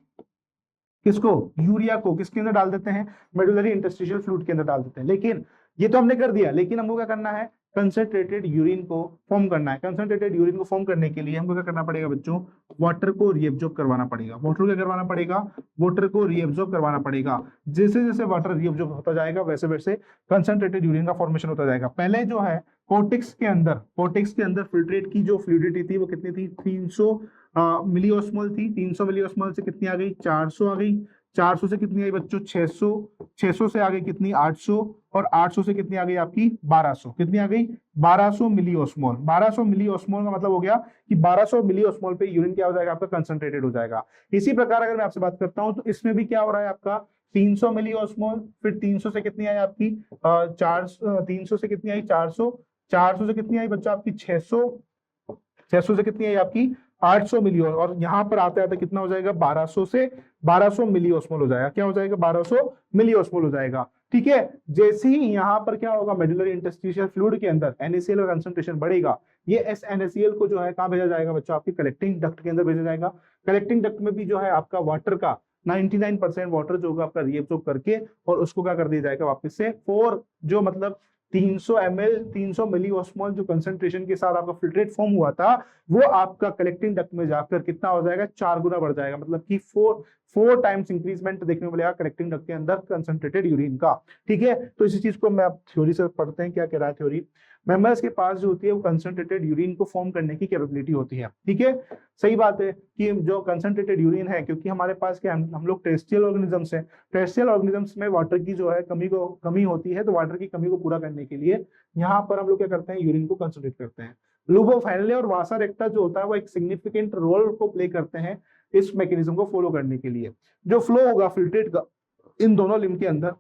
किसको? यूरिया को किसके अंदर डाल देते हैं? मेडुलरी इंटरस्टिशियल फ्लूइड के अंदर डाल देते हैं। लेकिन ये तो हमने कर दिया, लेकिन हमको क्या करना है? कंसंट्रेटेड यूरिन को फॉर्म करना है। कंसंट्रेटेड यूरिन को फॉर्म करने के लिए हमको क्या करना पड़ेगा बच्चों? वाटर को रीअब्जॉर्ब करवाना पड़ेगा। वाटर को क्या करवाना पड़ेगा? वाटर को रीअब्जॉर्ब करवाना पड़ेगा। जैसे जैसे वाटर रीअब्जॉर्ब होता जाएगा, वैसे वैसे कंसंट्रेटेड यूरिन का फॉर्मेशन होता जाएगा। पहले जो है कोर्टेक्स के अंदर फिल्ट्रेट की जो फ्लूइडिटी थी वो कितनी थी? 300 मिलीओस्मोल थी। 300 मिलीओस्मोल से कितनी आ गई? 400 आ गई। 400 से कितनी आई बच्चों? 600। 600 से आ गई कितनी? 800। और 800 से कितनी आ गई आपकी? 1200। कितनी आ गई? 1200 मिलीओस्मोल। 1200 मिलीओस्मोल का मतलब हो गया कि 1200 मिलीओस्मोल पे यूरिन क्या हो जाएगा? आपका कंसंट्रेटेड हो जाएगा। इसी प्रकार अगर मैं आपसे बात करता हूं तो इसमें भी क्या हो रहा है आपका? 300 मिलीओस्मोल, फिर 300 से कितनी आई आपकी? 300 से कितनी आई? 400। 400 से कितनी आई बच्चों आपकी? 600। 600 से कितनी आई आपकी? 800 मिलियो। और यहाँ पर आते आते कितना हो जाएगा? 1200 से 1200 मिलीओस्मोल हो जाएगा। क्या हो जाएगा? 1200 मिलीओस्मोल हो जाएगा। ठीक है, जैसे ही यहाँ पर क्या होगा? मेडुलरी इंटरस्टिशियल फ्लूइड के अंदर NaCl का कंसंट्रेशन बढ़ेगा, ये NaCl को जो है कहाँ भेजा जाएगा बच्चों? आपकी कलेक्टिंग डक्ट के अंदर भेजा जाएगा। कलेक्टिंग डक्ट में भी जो है आपका वाटर का 99% वाटर जो होगा आपका रीएब्सॉर्ब करके और उसको क्या कर दिया जाएगा वापस से 4 जो मतलब 300 ml 300 मिली ऑस्मोल जो कंसंट्रेशन के साथ आपका फिल्ट्रेट फॉर्म हुआ था वो आपका कलेक्टिंग डक्ट में जाकर कितना हो जाएगा 4 गुना बढ़ जाएगा, मतलब कि 4 टाइम्स इंक्रीजमेंट देखने को मिलेगा कलेक्टिंग डक्ट के अंदर कंसंट्रेटेड यूरिन का। ठीक है, तो इसी चीज को मैं आप थ्योरी से पढ़ते हैं क्या कह रहा है थ्योरी। मेंबर्स के पास जो होती है वो कंसंट्रेटेड यूरिन को फॉर्म करने की कैपेबिलिटी होती है। ठीक है, सही बात है कि जो कंसंट्रेटेड यूरिन है, क्योंकि हमारे पास क्या हम लोग टेरेस्ट्रियल ऑर्गेनिजम्स हैं, टेरेस्ट्रियल ऑर्गेनिजम्स में वाटर की जो है कमी होती है, तो वाटर की कमी को पूरा करने के लिए यहाँ पर हम लोग क्या करते हैं यूरिन को कंसंट्रेट करते हैं। लूप ऑफ हेनले और वासा रेक्टा जो होता है वो एक सिग्निफिकेंट रोल को प्ले करते हैं इस मैकेनिज्म को फॉलो करने के लिए। जो फ्लो होगा फिल्ट्रेट का इन दोनों लिम्ब के अंदर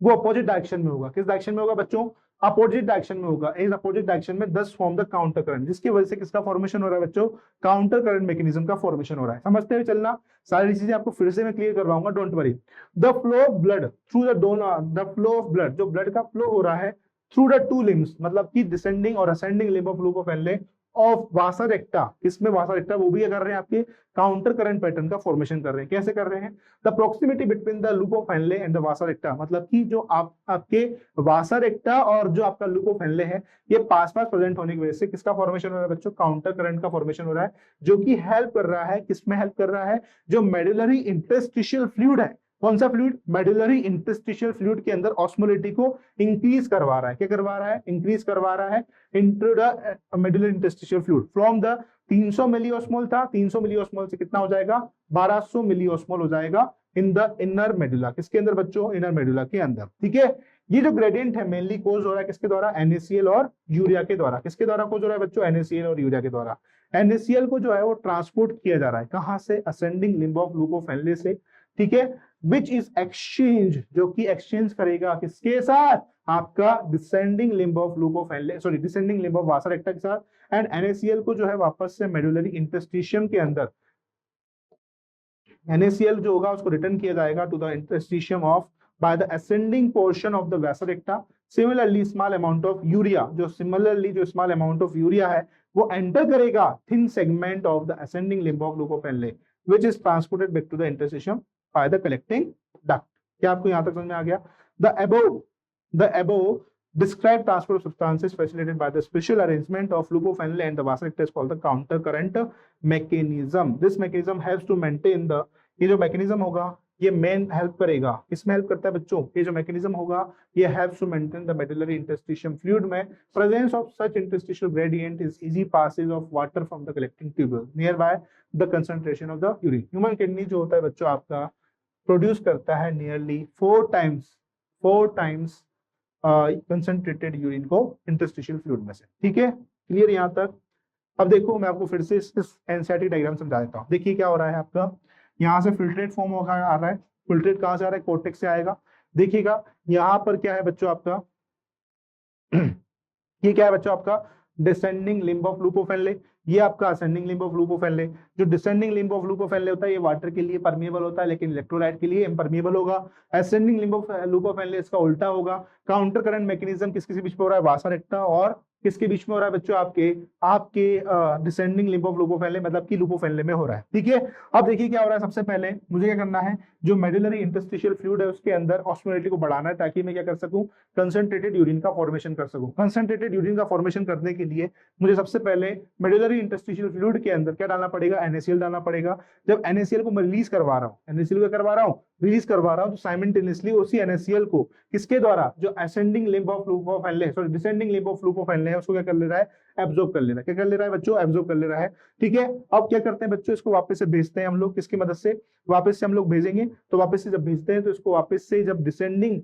वो अपोजिट डायरेक्शन में होगा। किस डायरेक्शन में होगा बच्चों? अपोजिट डायरेक्शन में होगा। इस अपोजिट डायरेक्शन में 10 फॉर्म द काउंटर करंट, जिसकी वजह से किसका फॉर्मेशन हो रहा है बच्चों? काउंटर करंट मैकेनिज्म का फॉर्मेशन हो रहा है। समझते हुए चलना, सारी चीजें आपको फिर से मैं क्लियर करवाऊंगा, don't worry. The flow of blood through the flow of blood, जो ब्लड का फ्लो हो रहा है थ्रू द टू लिम्स, मतलब कि डिसेंडिंग और ascending limb of loop of Henley of वासा रेक्टा, किसमें वासा रेक्टा, वो भी कर रहे हैं आपके काउंटर करंट पैटर्न का फॉर्मेशन कर रहे हैं। कैसे कर रहे हैं? The proximity between the loop of Henley and the vasa रेक्टा, मतलब कि जो आपके वासा रेक्टा और जो आपका लूप ऑफ हेनले है ये पास पास प्रेजेंट होने की वजह से किसका फॉर्मेशन हो रहा है बच्चों? काउंटर करंट का फॉर्मेशन हो रहा है, जो कि हेल्प कर रहा है, किसमें हेल्प कर रहा है? जो मेडुलरी इंटरस्टिशियल फ्लूइड है, कौन सा फ्लूइड? मेडुलरी इंटरस्टिशियल फ्लूइड के अंदर ऑस्मोलिटी को इंक्रीज करवा रहा है। क्या करवा रहा है? इंक्रीज करवा रहा है into the medullary interstitial fluid from the 300 milliosmole था, 300 मिलीऑस्मोल से कितना हो जाएगा? 1200 मिलीऑस्मोल हो जाएगा इन द इनर मेडुला। किसके अंदर बच्चों? इनर मेडुला के अंदर। ठीक है, ये जो ग्रेडियंट है मेनली कोज हो रहा है किसके द्वारा? NaCl और यूरिया के द्वारा। किसके द्वारा कोज हो रहा है बच्चों? NaCl और यूरिया के द्वारा। NaCl को जो है वो ट्रांसपोर्ट किया जा रहा है कहां से? Ascending limb of loop of Henley से। ठीक है, विच इज एक्सचेंज, जो कि एक्सचेंज करेगा किसके साथ? आपका descending limb of loop of Henley, sorry descending limb of वासा रेक्टा के साथ, एंड NaCl को जो है वापस से मेडुलरी इंटरस्टिशियम के अंदर NaCl जो होगा उसको रिटर्न किया जाएगा to the interstitium of by the ascending portion of the vasa recta. Similarly small amount of urea, जो स्मॉल अमाउंट ऑफ यूरिया है वो एंटर करेगा thin segment of the ascending limb of loop of Henle which is transported back to the interstitium by the collecting duct. क्या आपको यहां तक समझ में आ गया? The above described transport of substances facilitated by the special arrangement of loop of Henle and the vasa recta is called the counter current mechanism. This mechanism helps to maintain the, ये जो mechanism होगा ये main help करेगा, किसमें help करता है बच्चों? ये जो मैकेनिज्म होगा ये helps to maintain the medullary interstitium fluid में presence of such interstitial gradient is easy passage of water from the collecting tubule near by the concentration of the urine. Human kidney जो होता है बच्चों आपका produce करता है nearly 4 times concentrated urine को interstitial fluid में से। ठीक है, क्लियर यहां तक? अब देखो मैं आपको फिर से इस एनसीईआरटी डायग्राम समझा देता हूं। देखिए क्या हो रहा है आपका, यहाँ से फिल्ट्रेट फॉर्म होगा आ रहा है, फिल्ट्रेट कहां से आ रहा है? कोर्टेक्स से आएगा। देखिएगा यहाँ पर क्या है बच्चों आपका ये क्या है बच्चों आपका? Descending limb of loop of Henle, ये आपका ascending limb of loop of Henle. जो descending limb of loop of Henle होता है ये वाटर के लिए परमिएबल होता है लेकिन इलेक्ट्रोलाइट के लिए इम्परमिएबल होगा। Ascending limb of loop of Henley इसका उल्टा होगा। काउंटर करंट मैकेनिज्म किसके बीच में हो रहा है? वासा रेक्टा और किसके बीच में हो रहा है बच्चों? आपके descending limb of loop of Henley, मतलब कि लूप ऑफ हेनले में हो रहा है। ठीक है, अब देखिए क्या हो रहा है। सबसे पहले मुझे क्या करना है, जो मेडुलरी इंटरस्टिशियल फ्लूइड है उसके अंदर ऑस्मोलिटी को बढ़ाना है ताकि मैं क्या कर सकूं? कंसंट्रेटेड यूरिन का फॉर्मेशन कर सकूं। कंसंट्रेटेड यूरिन का फॉर्मेशन करने के लिए मुझे सबसे पहले मेडुलरी इंटरस्टिशियल फ्लूइड के अंदर क्या डालना पड़ेगा? NaCl डालना पड़ेगा। जब NaCl को मैं रिलीज करवा रहा हूं, NaCl को करवा रहा हूं, रिलीज करवा रहा हूं, तो साइमल्टेनियसली उसी NaCl को किसके द्वारा? जो ascending limb of loop of Henley, sorry descending limb of loop of Henley है उसको क्या कर ले रहा है? एब्जॉर्ब कर ले रहा है। क्या कर ले रहा है बच्चों? एब्जॉर्ब कर ले रहा है। ठीक है, अब क्या करते हैं बच्चों? इसको वापस से भेजते हैं हम लोग, किसकी मदद से? वापस से हम लोग भेजेंगे, तो वापस से जब भेजते हैं तो इसको वापस से जब डिसेंडिंग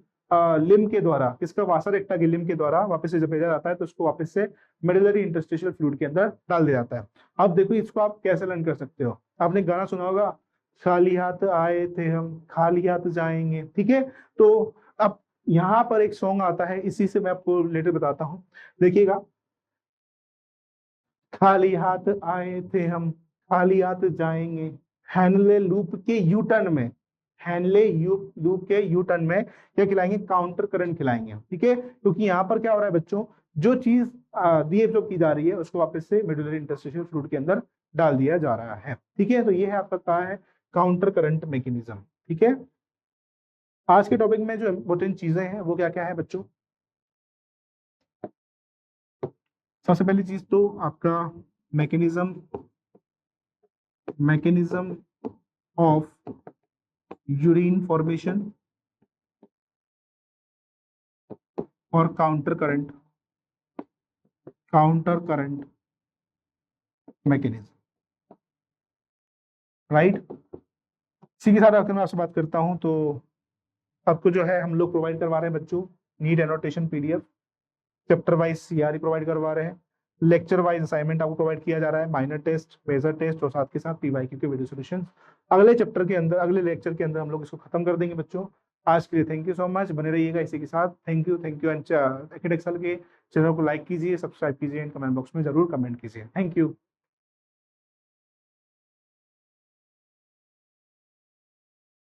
लिम्ब के द्वारा, किसका? वासा रेक्टा के लिम्ब के द्वारा वापस से जब भेजा जाता है तो इसको वापस से मेडुलरी इंटरस्टिशियल फ्लूइड के अंदर डाल दिया जाता है। अब देखो इसको आप कैसे लर्न कर सकते हो। आपने गाना सुना होगा, खाली हाथ आए थे हम खाली हाथ जाएंगे। ठीक है, तो अब यहाँ पर एक सॉन्ग आता है, इसी से मैं आपको रिलेटेड बताता हूँ। देखिएगा, खाली हाथ आए थे हम खाली हाथ जाएंगे, हैनले लूप के यू टर्न में, हैनले लूप के यू टर्न में क्या खिलाएंगे? काउंटर करंट खिलाएंगे। ठीक है, क्योंकि यहाँ पर क्या हो रहा है बच्चों, जो चीज रीएब्सॉर्ब की जा रही है उसको वापस से मेडुलरी इंटरस्टिशियल फ्लूइड के अंदर डाल दिया जा रहा है। ठीक है, तो ये है आपका कहा है काउंटर करंट मैकेनिज्म। ठीक है, आज के टॉपिक में जो इंपॉर्टेंट चीजें हैं वो क्या क्या है बच्चों? सबसे पहली चीज तो आपका मैकेनिज्म ऑफ यूरिन फॉर्मेशन और काउंटर करंट मैकेनिज्म, राइट। इसी के साथ अगर मैं आपसे बात करता हूं तो आपको जो है हम लोग प्रोवाइड करवा रहे हैं बच्चों NEET annotation PDF, chapter wise CRE provide करवा रहे हैं, लेक्चर वाइज असाइनमेंट आपको प्रोवाइड किया जा रहा है, माइनर टेस्ट, मेजर टेस्ट और साथ के साथ पीवाईक्यू के वीडियो सॉल्यूशंस। अगले चैप्टर के अंदर, अगले लेक्चर के अंदर हम लोग इसको खत्म कर देंगे बच्चों। आज के लिए थैंक यू सो मच, बने रहिएगा इसी के साथ। थैंक यू एंड एकेड एक्सेल के चैनल को लाइक कीजिए, सब्सक्राइब कीजिए एंड कमेंट बॉक्स में जरूर कमेंट कीजिए। Thank you.